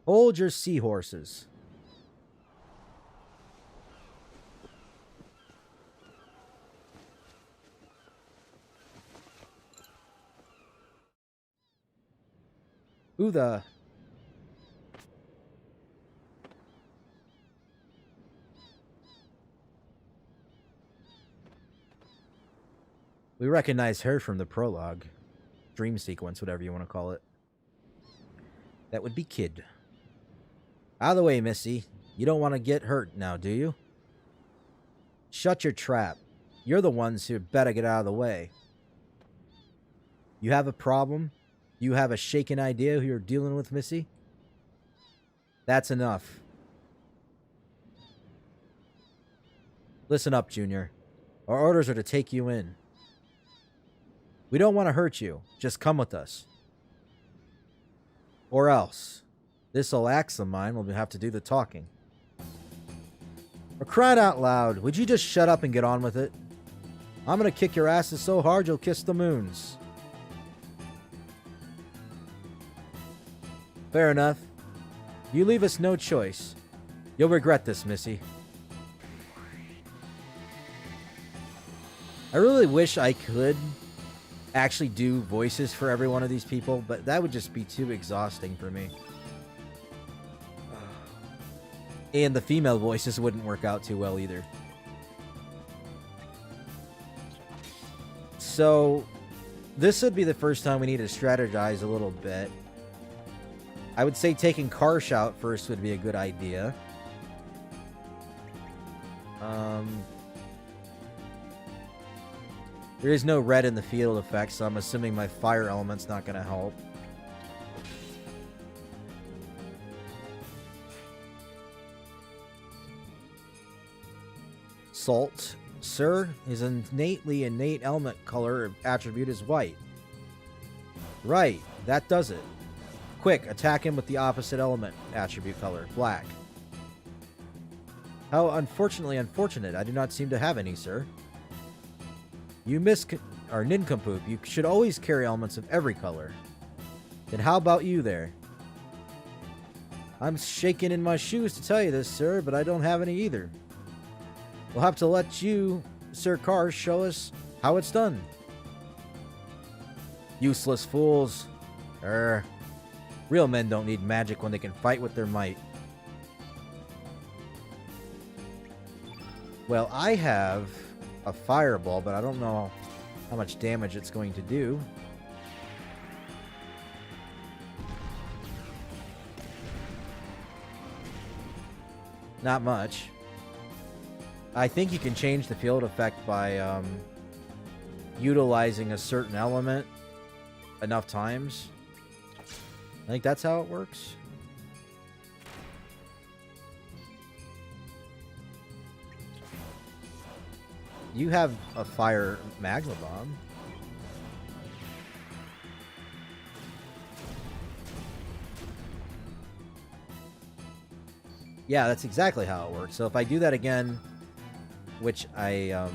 Hold your seahorses. Who the... We recognize her from the prologue. Dream sequence, whatever you want to call it. That would be Kid. Out of the way, Missy. You don't want to get hurt now, do you? Shut your trap. You're the ones who better get out of the way. You have a problem? You have a shaken idea who you're dealing with, Missy? That's enough. Listen up, Junior. Our orders are to take you in. We don't want to hurt you. Just come with us. Or else. This old axe of mine will have to do the talking. For crying out loud, would you just shut up and get on with it? I'm gonna kick your asses so hard you'll kiss the moons. Fair enough. You leave us no choice. You'll regret this, Missy. I really wish I could actually do voices for every one of these people, but that would just be too exhausting for me. And the female voices wouldn't work out too well either. So, this would be the first time we need to strategize a little bit. I would say taking Karsh out first would be a good idea. There is no red in the field effect, so I'm assuming my fire element's not going to help. Salt. Sir, his innately innate element color attribute is white. Right, that does it. Quick, attack him with the opposite element attribute color, black. How unfortunately unfortunate. I do not seem to have any, sir. You or nincompoop. You should always carry elements of every color. Then how about you there? I'm shaking in my shoes to tell you this, sir, but I don't have any either. We'll have to let you, Sir Karsh, show us how it's done. Useless fools. Real men don't need magic when they can fight with their might. Well, I have a fireball, but I don't know how much damage it's going to do. Not much. I think you can change the field effect by utilizing a certain element enough times. I think that's how it works. You have a fire magma bomb. Yeah, that's exactly how it works. So if I do that again, which I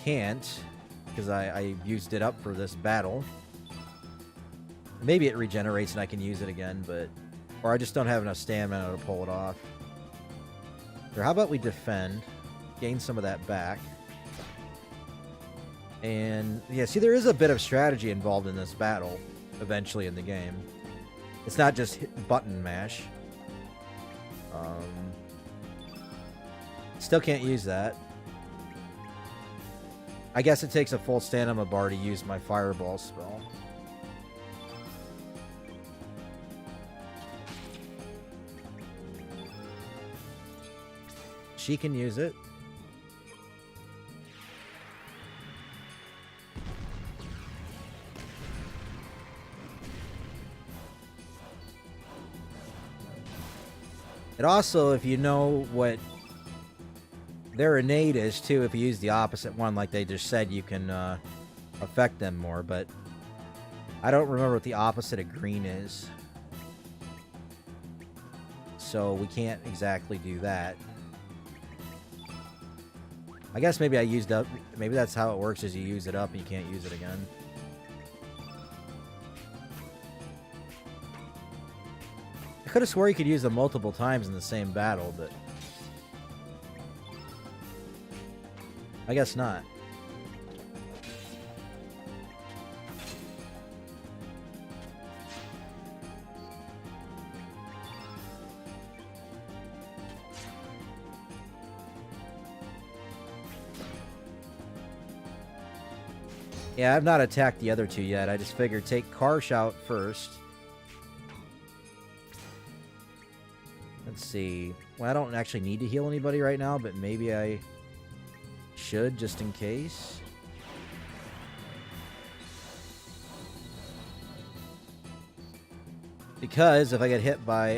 can't, because I used it up for this battle. Maybe it regenerates and I can use it again, but... Or I just don't have enough stamina to pull it off. Or how about we defend, gain some of that back. And, yeah, see, there is a bit of strategy involved in this battle, eventually in the game. It's not just hit button mash. Still can't use that. I guess it takes a full stamina bar to use my fireball spell. She can use it. It also, if you know what their innate is too, if you use the opposite one like they just said, you can affect them more, but I don't remember what the opposite of green is. So we can't exactly do that. I guess maybe I used up, maybe that's how it works, is you use it up and you can't use it again. I could have swore you could use them multiple times in the same battle, but I guess not. Yeah, I've not attacked the other two yet. I just figured take Karsh out first. Let's see. Well, I don't actually need to heal anybody right now, but maybe I should just in case. Because if I get hit by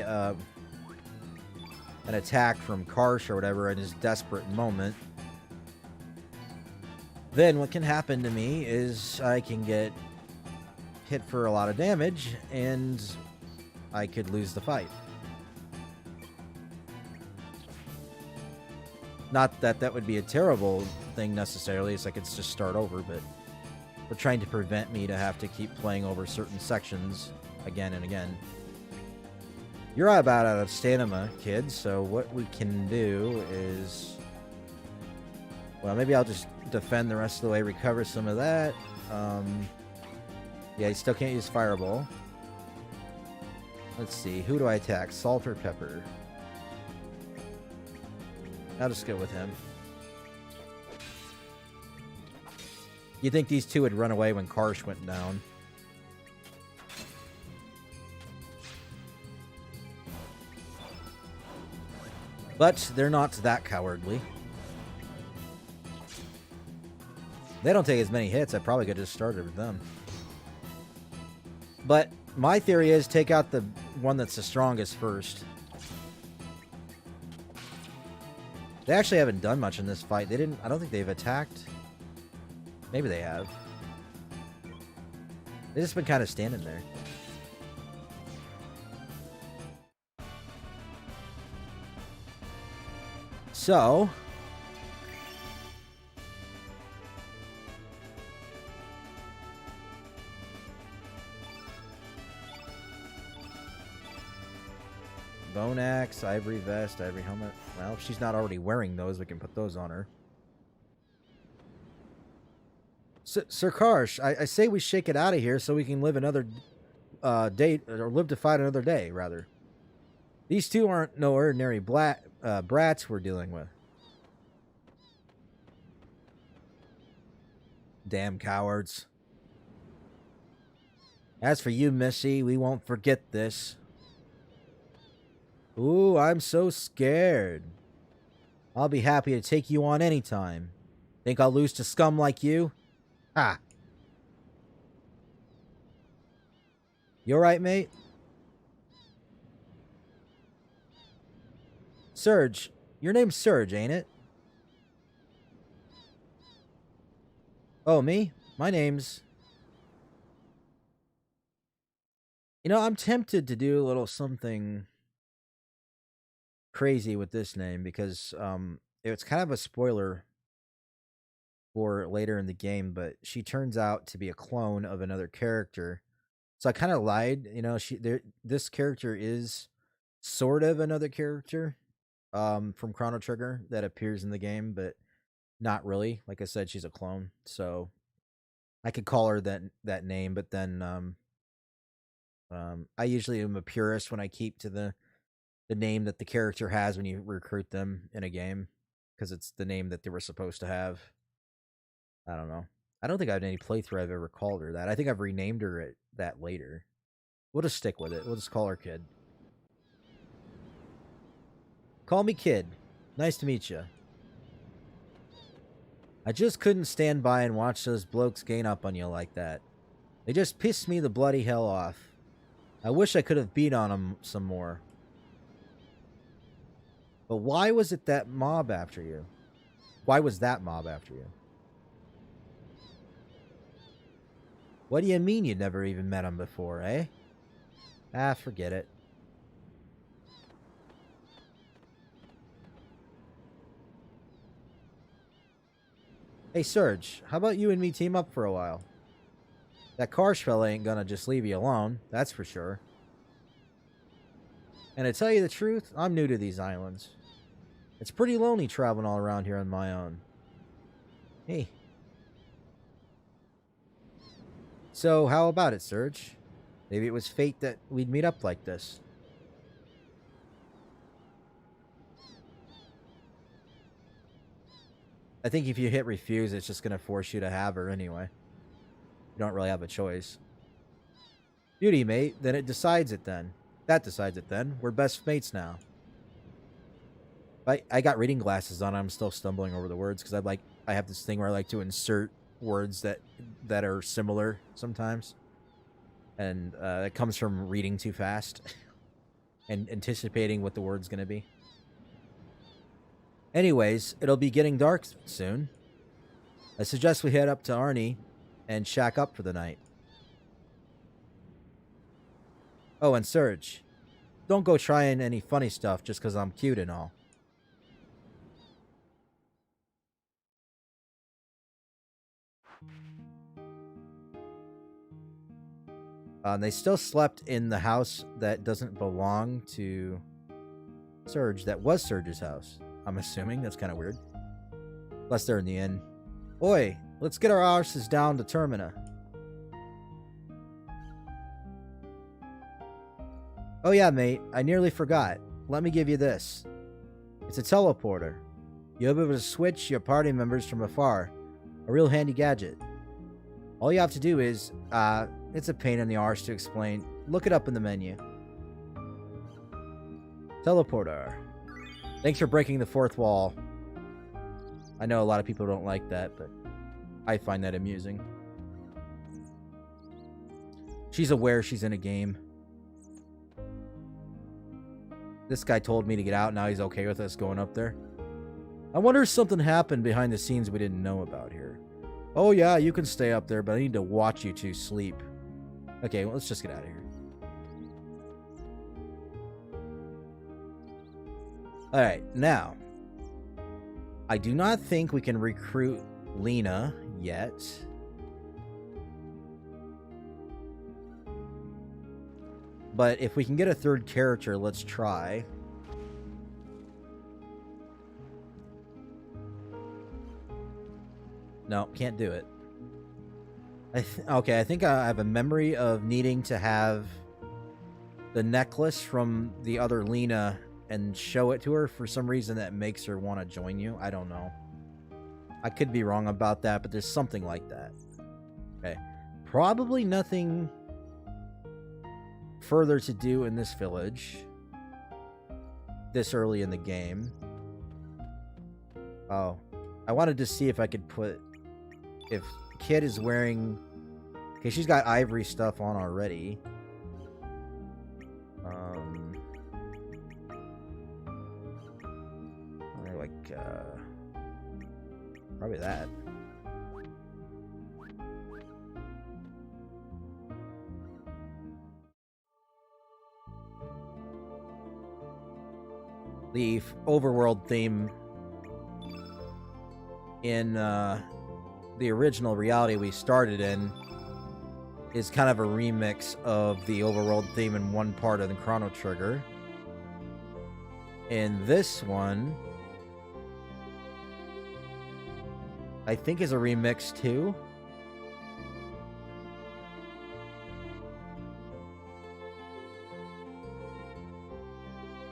an attack from Karsh or whatever in his desperate moment, then what can happen to me is I can get hit for a lot of damage and I could lose the fight. Not that that would be a terrible thing necessarily, it's like it's just start over, but they're trying to prevent me to have to keep playing over certain sections again and again. You're about out of stamina, kid, so what we can do is... Well, maybe I'll just defend the rest of the way, recover some of that. Yeah, you still can't use Fireball. Let's see, who do I attack? Salt or Pepper? I'll just go with him. You'd think these two would run away when Karsh went down. But they're not that cowardly. They don't take as many hits. I probably could have just started with them. But my theory is take out the one that's the strongest first. They actually haven't done much in this fight. They didn't... I don't think they've attacked. Maybe they have. They've just been kind of standing there. So... Bone axe, ivory vest, ivory helmet. Well, if she's not already wearing those, we can put those on her. Sir Karsh, I say we shake it out of here so we can live another day, or live to fight another day, rather. These two aren't no ordinary brats we're dealing with. Damn cowards. As for you, Missy, we won't forget this. Ooh, I'm so scared. I'll be happy to take you on anytime. Think I'll lose to scum like you? Ha! You alright, mate? Surge. Your name's Surge, ain't it? Oh, me? My name's... You know, I'm tempted to do a little something... crazy with this name because it's kind of a spoiler for later in the game, but she turns out to be a clone of another character. So I kind of lied, you know, this character is sort of another character from Chrono Trigger that appears in the game, but not really. Like I said, she's a clone. So I could call her that name, but then I usually am a purist when I keep to the name that the character has when you recruit them in a game, because it's the name that they were supposed to have. I don't know. I don't think I had any playthrough I've ever called her that. I think I've renamed her that later. We'll just stick with it. We'll just call her Kid. Call me Kid. Nice to meet you. I just couldn't stand by and watch those blokes gain up on you like that. They just pissed me the bloody hell off. I wish I could have beat on them some more. But why was it that mob after you? Why was that mob after you? What do you mean you never even met him before, eh? Ah, forget it. Hey, Surge, how about you and me team up for a while? That Karsh fella ain't gonna just leave you alone, that's for sure. And to tell you the truth, I'm new to these islands. It's pretty lonely traveling all around here on my own. Hey. So, how about it, Surge? Maybe it was fate that we'd meet up like this. I think if you hit refuse, it's just going to force you to have her anyway. You don't really have a choice. Beauty, mate. Then it decides it then. That decides it then. We're best mates now. I got reading glasses on. I'm still stumbling over the words because I have this thing where I like to insert words that are similar sometimes. And it comes from reading too fast and anticipating what the word's going to be. Anyways, it'll be getting dark soon. I suggest we head up to Arnie and shack up for the night. Oh, and Serge, don't go trying any funny stuff just because I'm cute and all. They still slept in the house that doesn't belong to Serge. That was Serge's house. I'm assuming. That's kind of weird. Unless they're in the inn. Oi, let's get our arses down to Termina. Oh yeah, mate. I nearly forgot. Let me give you this. It's a teleporter. You'll be able to switch your party members from afar. A real handy gadget. All you have to do is, it's a pain in the arse to explain. Look it up in the menu. Teleporter. Thanks for breaking the fourth wall. I know a lot of people don't like that, but I find that amusing. She's aware she's in a game. This guy told me to get out, now he's okay with us going up there. I wonder if something happened behind the scenes we didn't know about here. Oh yeah, you can stay up there, but I need to watch you two sleep. Okay, well, let's just get out of here. Alright, now. I do not think we can recruit Lena yet. But if we can get a third character, let's try. No, can't do it. Okay, I think I have a memory of needing to have the necklace from the other Lena and show it to her. For some reason that makes her want to join you. I don't know. I could be wrong about that, but there's something like that. Okay. Probably nothing further to do in this village this early in the game. Oh. I wanted to see if I could put... If Kid is wearing... Okay, she's got ivory stuff on already. Probably that. The overworld theme in the original reality we started in is kind of a remix of the overworld theme in one part of the Chrono Trigger. In this one, I think is a remix too.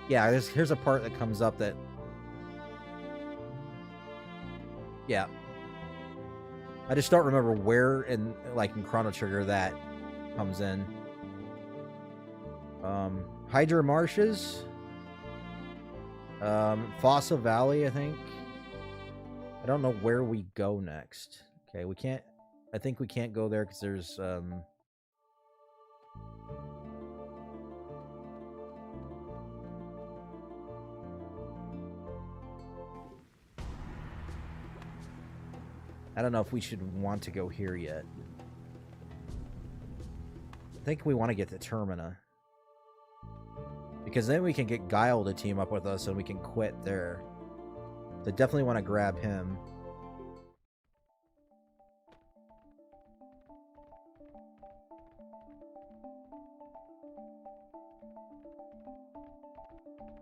Yeah, here's a part that comes up that... Yeah. I just don't remember where in Chrono Trigger that comes in. Hydra Marshes. Fossa Valley, I think. I don't know where we go next. Okay, we can't... I think we can't go there because there's... I don't know if we should want to go here yet. I think we want to get to Termina. Because then we can get Guile to team up with us and we can quit there. So definitely want to grab him.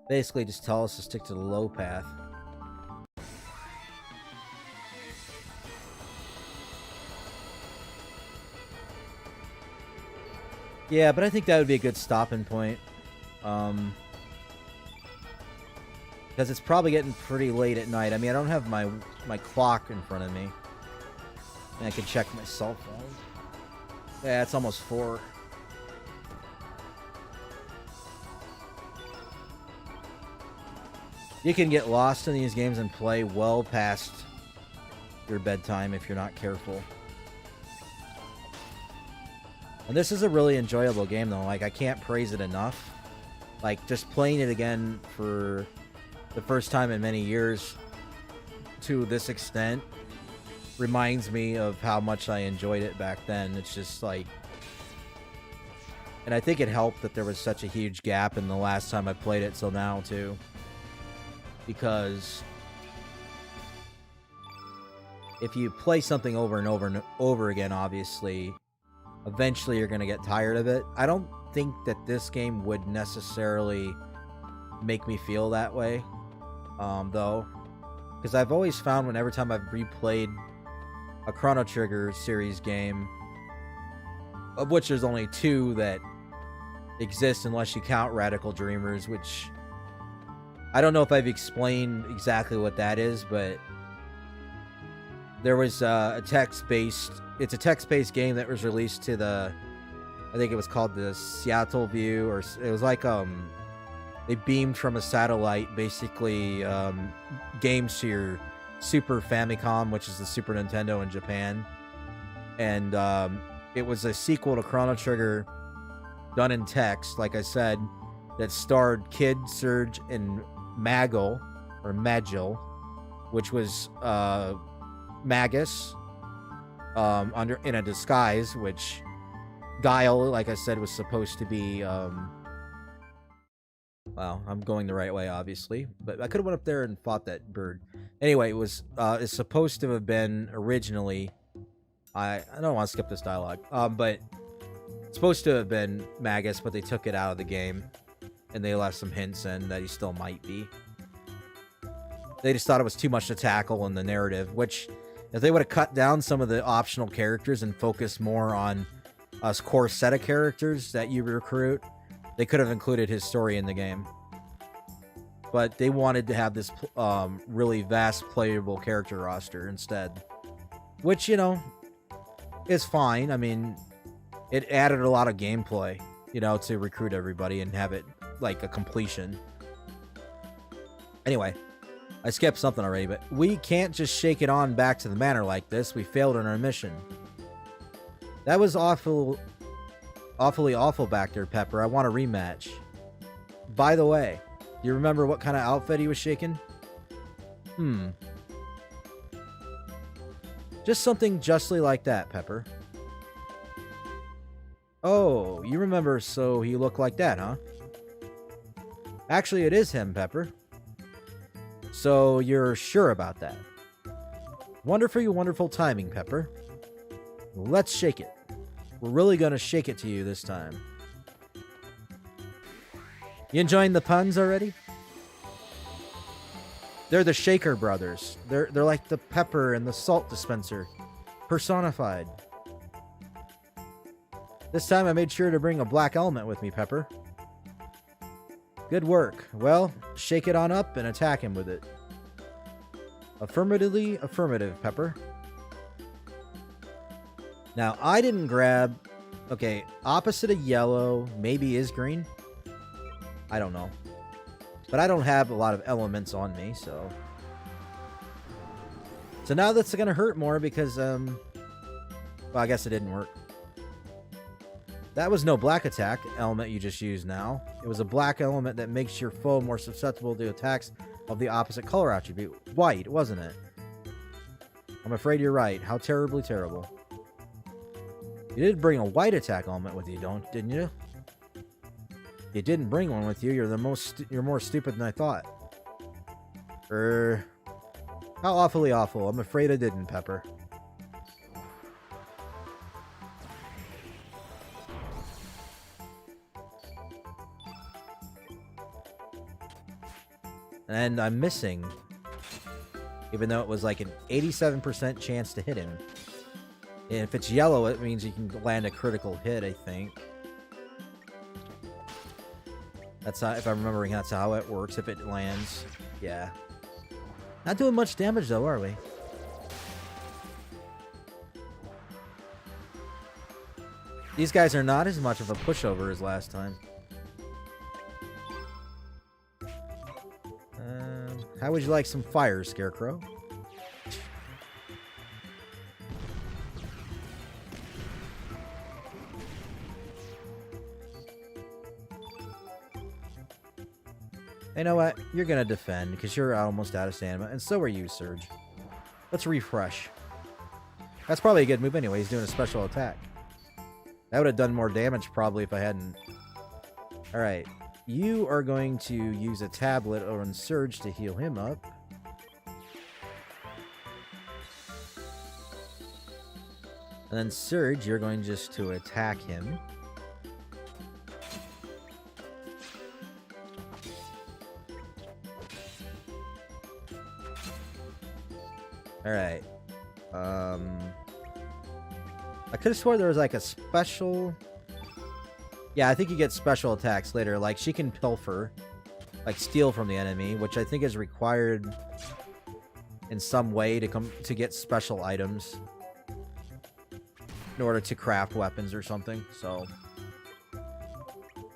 Basically just tell us to stick to the low path. Yeah, but I think that would be a good stopping point. Because it's probably getting pretty late at night. I mean, I don't have my clock in front of me. And I can check my cell phone. Yeah, it's almost 4. You can get lost in these games and play well past your bedtime if you're not careful. And this is a really enjoyable game, though. Like, I can't praise it enough. Like, just playing it again for the first time in many years to this extent reminds me of how much I enjoyed it back then. It's just like... And I think it helped that there was such a huge gap in the last time I played it till now, too. Because if you play something over and over and over again, obviously, eventually you're going to get tired of it. I don't think that this game would necessarily make me feel that way, though. Because I've always found whenever time I've replayed a Chrono Trigger series game, of which there's only 2 that exist unless you count Radical Dreamers, which I don't know if I've explained exactly what that is, but there was a text-based... It's a text-based game that was released to the... I think it was called the Seattle View, or it was like they beamed from a satellite basically games to your Super Famicom, which is the Super Nintendo in Japan, and it was a sequel to Chrono Trigger done in text, like I said, that starred Kid, Surge, and Magil, which was Magus in a disguise, which Guile, like I said, was supposed to be well, I'm going the right way, obviously, but I could have went up there and fought that bird. Anyway, it was it's supposed to have been originally... I don't want to skip this dialogue, but it's supposed to have been Magus, but they took it out of the game, and they left some hints in that he still might be. They just thought it was too much to tackle in the narrative, which, if they would have cut down some of the optional characters and focused more on a core set of characters that you recruit, they could have included his story in the game. But they wanted to have this really vast playable character roster instead. Which, you know, is fine. I mean, it added a lot of gameplay, you know, to recruit everybody and have it like a completion. Anyway, I skipped something already, but we can't just shake it on back to the manor like this. We failed in our mission. That was awfully awful back there, Pepper. I want a rematch. By the way, do you remember what kind of outfit he was shaking? Just something justly like that, Pepper. Oh, you remember, so he looked like that, huh? Actually, it is him, Pepper. So you're sure about that? Wonderful, wonderful timing, Pepper. Let's shake it. We're really gonna shake it to you this time. You enjoying the puns already? They're the Shaker brothers. They're like the pepper and the salt dispenser, personified. This time I made sure to bring a black element with me, Pepper. Good work. Well, shake it on up and attack him with it. Affirmatively affirmative, Pepper. Now, I didn't grab... Okay, opposite of yellow, maybe is green? I don't know. But I don't have a lot of elements on me, so... So now that's going to hurt more because, well, I guess it didn't work. That was no black attack element you just used now. It was a black element that makes your foe more susceptible to attacks of the opposite color attribute. White, wasn't it? I'm afraid you're right. How terribly terrible. You did bring a white attack element with you, didn't you? You didn't bring one with you. You're more stupid than I thought. How awfully awful. I'm afraid I didn't, Pepper. And I'm missing. Even though it was like an 87% chance to hit him. And if it's yellow, it means you can land a critical hit, I think. That's how, if I'm remembering, that's how it works. If it lands, yeah. Not doing much damage though, are we? These guys are not as much of a pushover as last time. How would you like some fire, Scarecrow? You know what? You're gonna defend, because you're almost out of stamina, and so are you, Surge. Let's refresh. That's probably a good move anyway. He's doing a special attack. That would have done more damage probably if I hadn't. Alright. You are going to use a tablet on Surge to heal him up. And then Surge, you're going just to attack him. Alright. I could have swore there was like a special... Yeah, I think you get special attacks later. Like, she can pilfer. Like, steal from the enemy, which I think is required in some way to get special items. In order to craft weapons or something, so...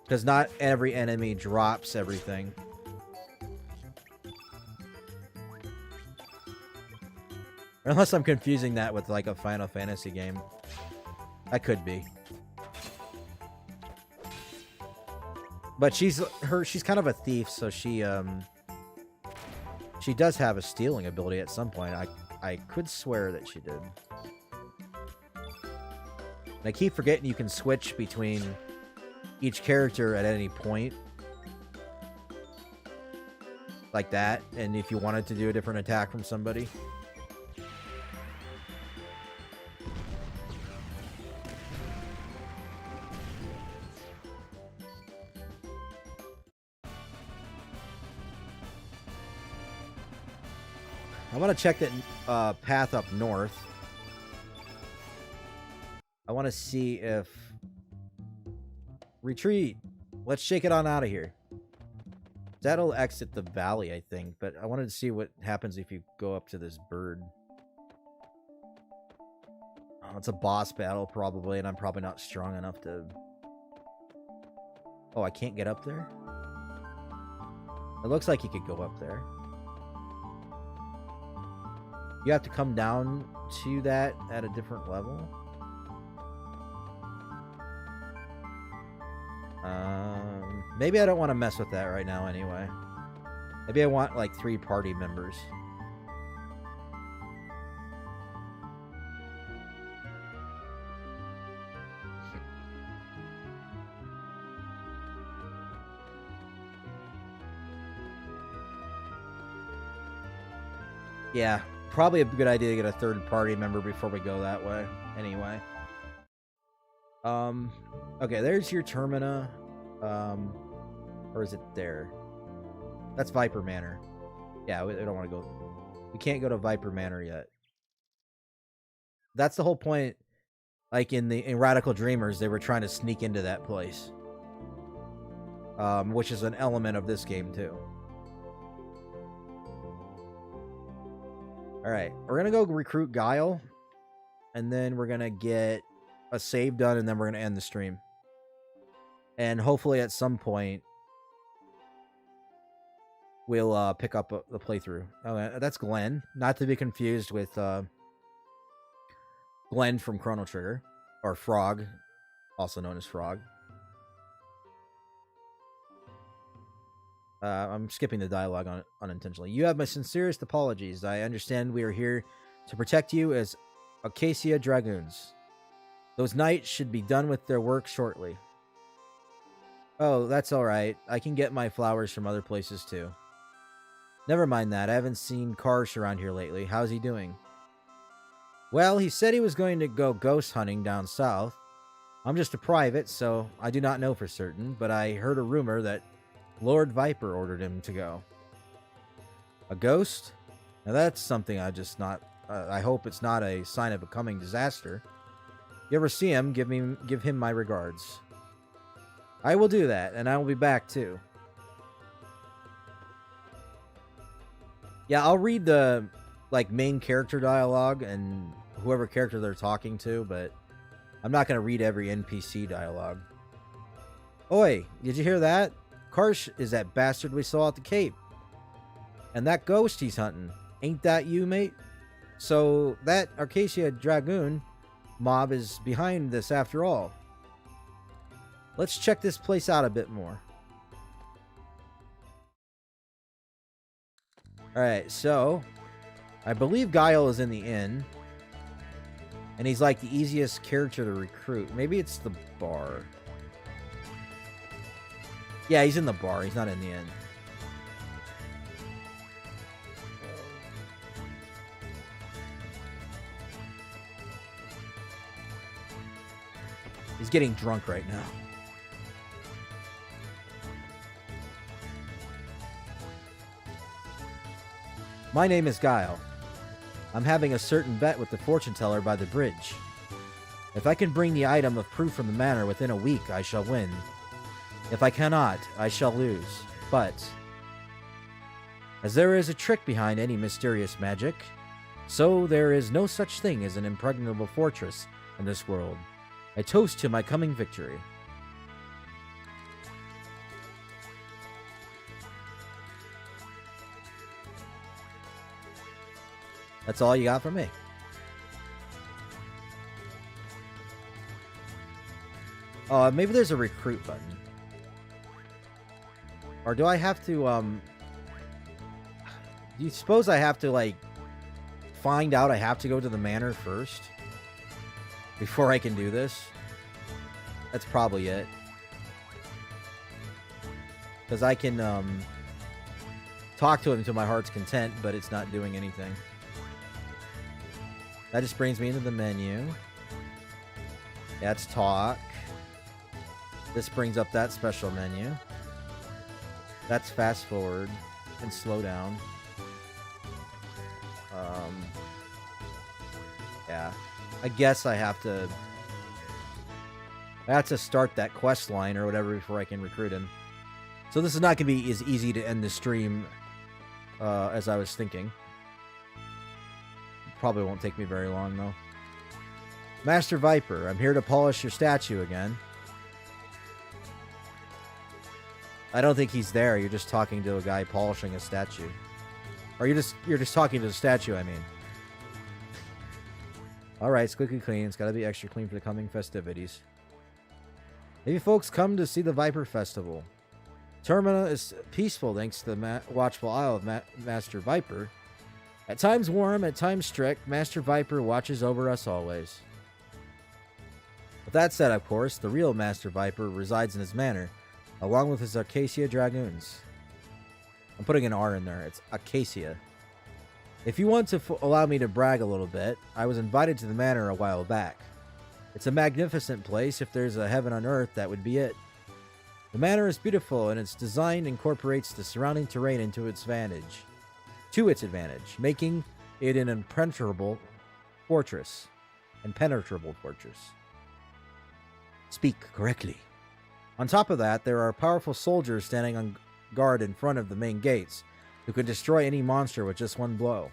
Because not every enemy drops everything. Unless I'm confusing that with, like, a Final Fantasy game. That could be. But she's kind of a thief, so she does have a stealing ability at some point. I could swear that she did. And I keep forgetting you can switch between each character at any point. Like that. And if you wanted to do a different attack from somebody. I want to check that path up north. I want to see if... Retreat! Let's shake it on out of here. That'll exit the valley, I think, but I wanted to see what happens if you go up to this bird. Oh, it's a boss battle, probably, and I'm probably not strong enough to... Oh, I can't get up there? It looks like you could go up there. You have to come down to that at a different level. Maybe I don't want to mess with that right now anyway. Maybe I want like 3 party members. Yeah, probably a good idea to get a 3rd party member before we go that way. Anyway. Okay, there's your Termina. Or is it there? That's Viper Manor. Yeah, we don't want to go. We can't go to Viper Manor yet. That's the whole point. Like in Radical Dreamers, they were trying to sneak into that place. Which is an element of this game too. Alright, we're gonna go recruit Guile. And then we're gonna get a save done, and then we're gonna end the stream. And hopefully at some point we'll pick up the playthrough. Oh, that's Glenn, not to be confused with Glenn from Chrono Trigger, or Frog, also known as Frog. I'm skipping the dialogue unintentionally. You have my sincerest apologies. I understand we are here to protect you as Acacia Dragoons. Those knights should be done with their work shortly. Oh, that's alright. I can get my flowers from other places too. Never mind that. I haven't seen Karsh around here lately. How's he doing? Well, he said he was going to go ghost hunting down south. I'm just a private, so I do not know for certain, but I heard a rumor that Lord Viper ordered him to go. A ghost? Now that's something I just not... I hope it's not a sign of a coming disaster. You ever see him, give him my regards. I will do that, and I will be back too. Yeah, I'll read the main character dialogue and whoever character they're talking to, but I'm not going to read every NPC dialogue. Oi, did you hear that? Karsh is that bastard we saw at the Cape. And that ghost he's hunting. Ain't that you, mate? So that Acacia Dragoon mob is behind this after all. Let's check this place out a bit more. Alright, so I believe Guile is in the inn. And he's like the easiest character to recruit. Maybe it's the bar. Yeah, he's in the bar. He's not in the inn. He's getting drunk right now. My name is Guile. I'm having a certain bet with the fortune teller by the bridge. If I can bring the item of proof from the manor within a week, I shall win. If I cannot, I shall lose. But, as there is a trick behind any mysterious magic, so there is no such thing as an impregnable fortress in this world. I toast to my coming victory. That's all you got from me. Oh, maybe there's a recruit button. Or do I have to, do you suppose I have to, like, find out I have to go to the manor first? Before I can do this? That's probably it. Because I can, talk to him to my heart's content, but it's not doing anything. That just brings me into the menu. That's talk. This brings up that special menu. That's fast forward and slow down. Yeah. I guess I have to start that quest line or whatever before I can recruit him. So this is not going to be as easy to end the stream as I was thinking. Probably won't take me very long, though. Master Viper, I'm here to polish your statue again. I don't think he's there. You're just talking to a guy polishing a statue. Or you're just talking to the statue, I mean. Alright, squeaky clean. It's got to be extra clean for the coming festivities. Maybe folks come to see the Viper Festival. Termina is peaceful thanks to the watchful eye of Master Viper. At times warm, at times strict, Master Viper watches over us always. With that said, of course, the real Master Viper resides in his manor, along with his Acacia Dragoons. I'm putting an R in there. It's Acacia. If you want to allow me to brag a little bit, I was invited to the manor a while back. It's a magnificent place. If there's a heaven on earth, that would be it. The manor is beautiful, and its design incorporates the surrounding terrain to its advantage, making it an impenetrable fortress. Speak correctly. On top of that, there are powerful soldiers standing on guard in front of the main gates, who can destroy any monster with just one blow.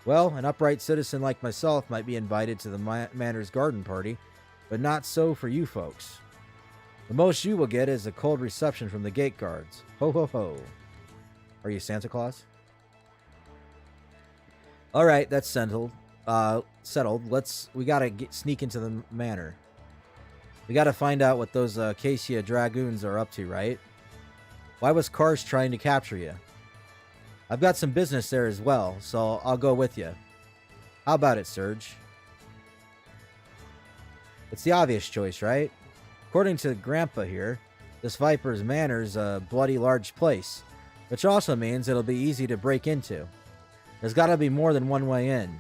Well, an upright citizen like myself might be invited to the manor's garden party, but not so for you folks. The most you will get is a cold reception from the gate guards. Ho ho ho. Are you Santa Claus? Alright, that's settled. We gotta sneak into the manor. We gotta find out what those Acacia Dragoons are up to, right? Why was Karsh trying to capture you? I've got some business there as well, so I'll go with you. How about it, Serge? It's the obvious choice, right? According to Grandpa here, this Viper's Manor's a bloody large place, which also means it'll be easy to break into. There's gotta be more than one way in.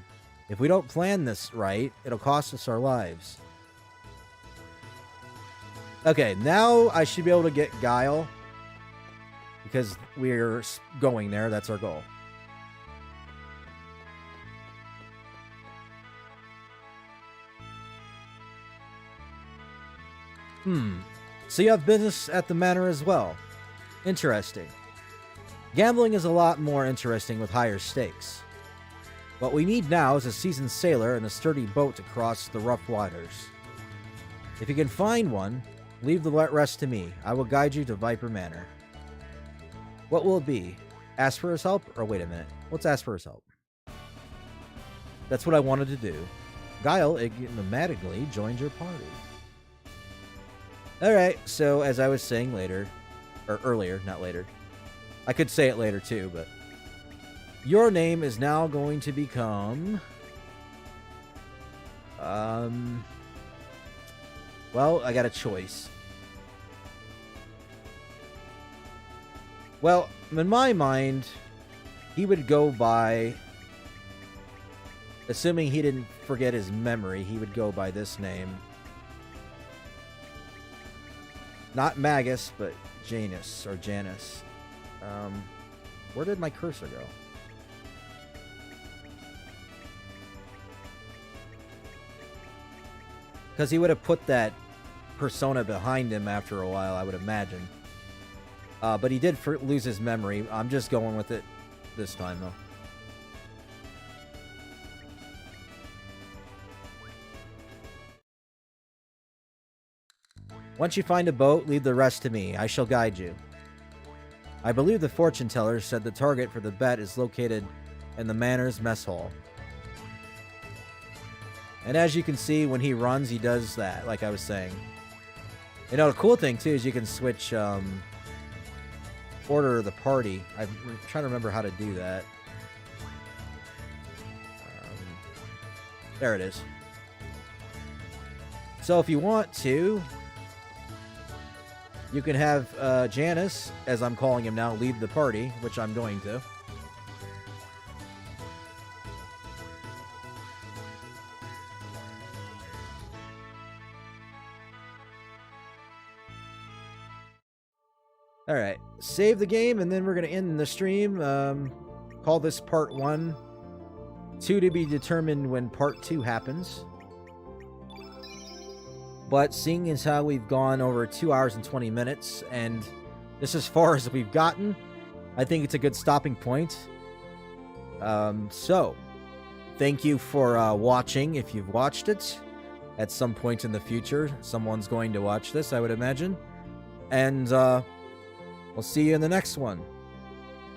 If we don't plan this right, it'll cost us our lives. Okay, now I should be able to get Guile. Because we're going there, that's our goal. So you have business at the manor as well. Interesting. Gambling is a lot more interesting with higher stakes. What we need now is a seasoned sailor and a sturdy boat to cross the rough waters. If you can find one, leave the rest to me. I will guide you to Viper Manor. What will it be? Ask for his help? Or wait a minute. Let's ask for his help. That's what I wanted to do. Guile enigmatically joined your party. Alright, so as I was saying later, or earlier, not later. I could say it later too, but your name is now going to become... Well, I got a choice. Well, in my mind, he would go by... Assuming he didn't forget his memory, he would go by this name. Not Magus, but Janus, or Janus. Where did my cursor go? Because he would have put that persona behind him after a while, I would imagine. But he did lose his memory. I'm just going with it this time, though. Once you find a boat, leave the rest to me. I shall guide you. I believe the fortune teller said the target for the bet is located in the manor's mess hall. And as you can see, when he runs, he does that, like I was saying. You know, the cool thing, too, is you can switch order of the party. I'm trying to remember how to do that. There it is. So if you want to... You can have Janus, as I'm calling him now, lead the party, which I'm going to. Alright, save the game, and then we're going to end the stream. Call this part 1. 2 to be determined when part 2 happens. But seeing as how we've gone over 2 hours and 20 minutes, and this is as far as we've gotten, I think it's a good stopping point. So, thank you for watching, if you've watched it. At some point in the future, someone's going to watch this, I would imagine. And we'll see you in the next one.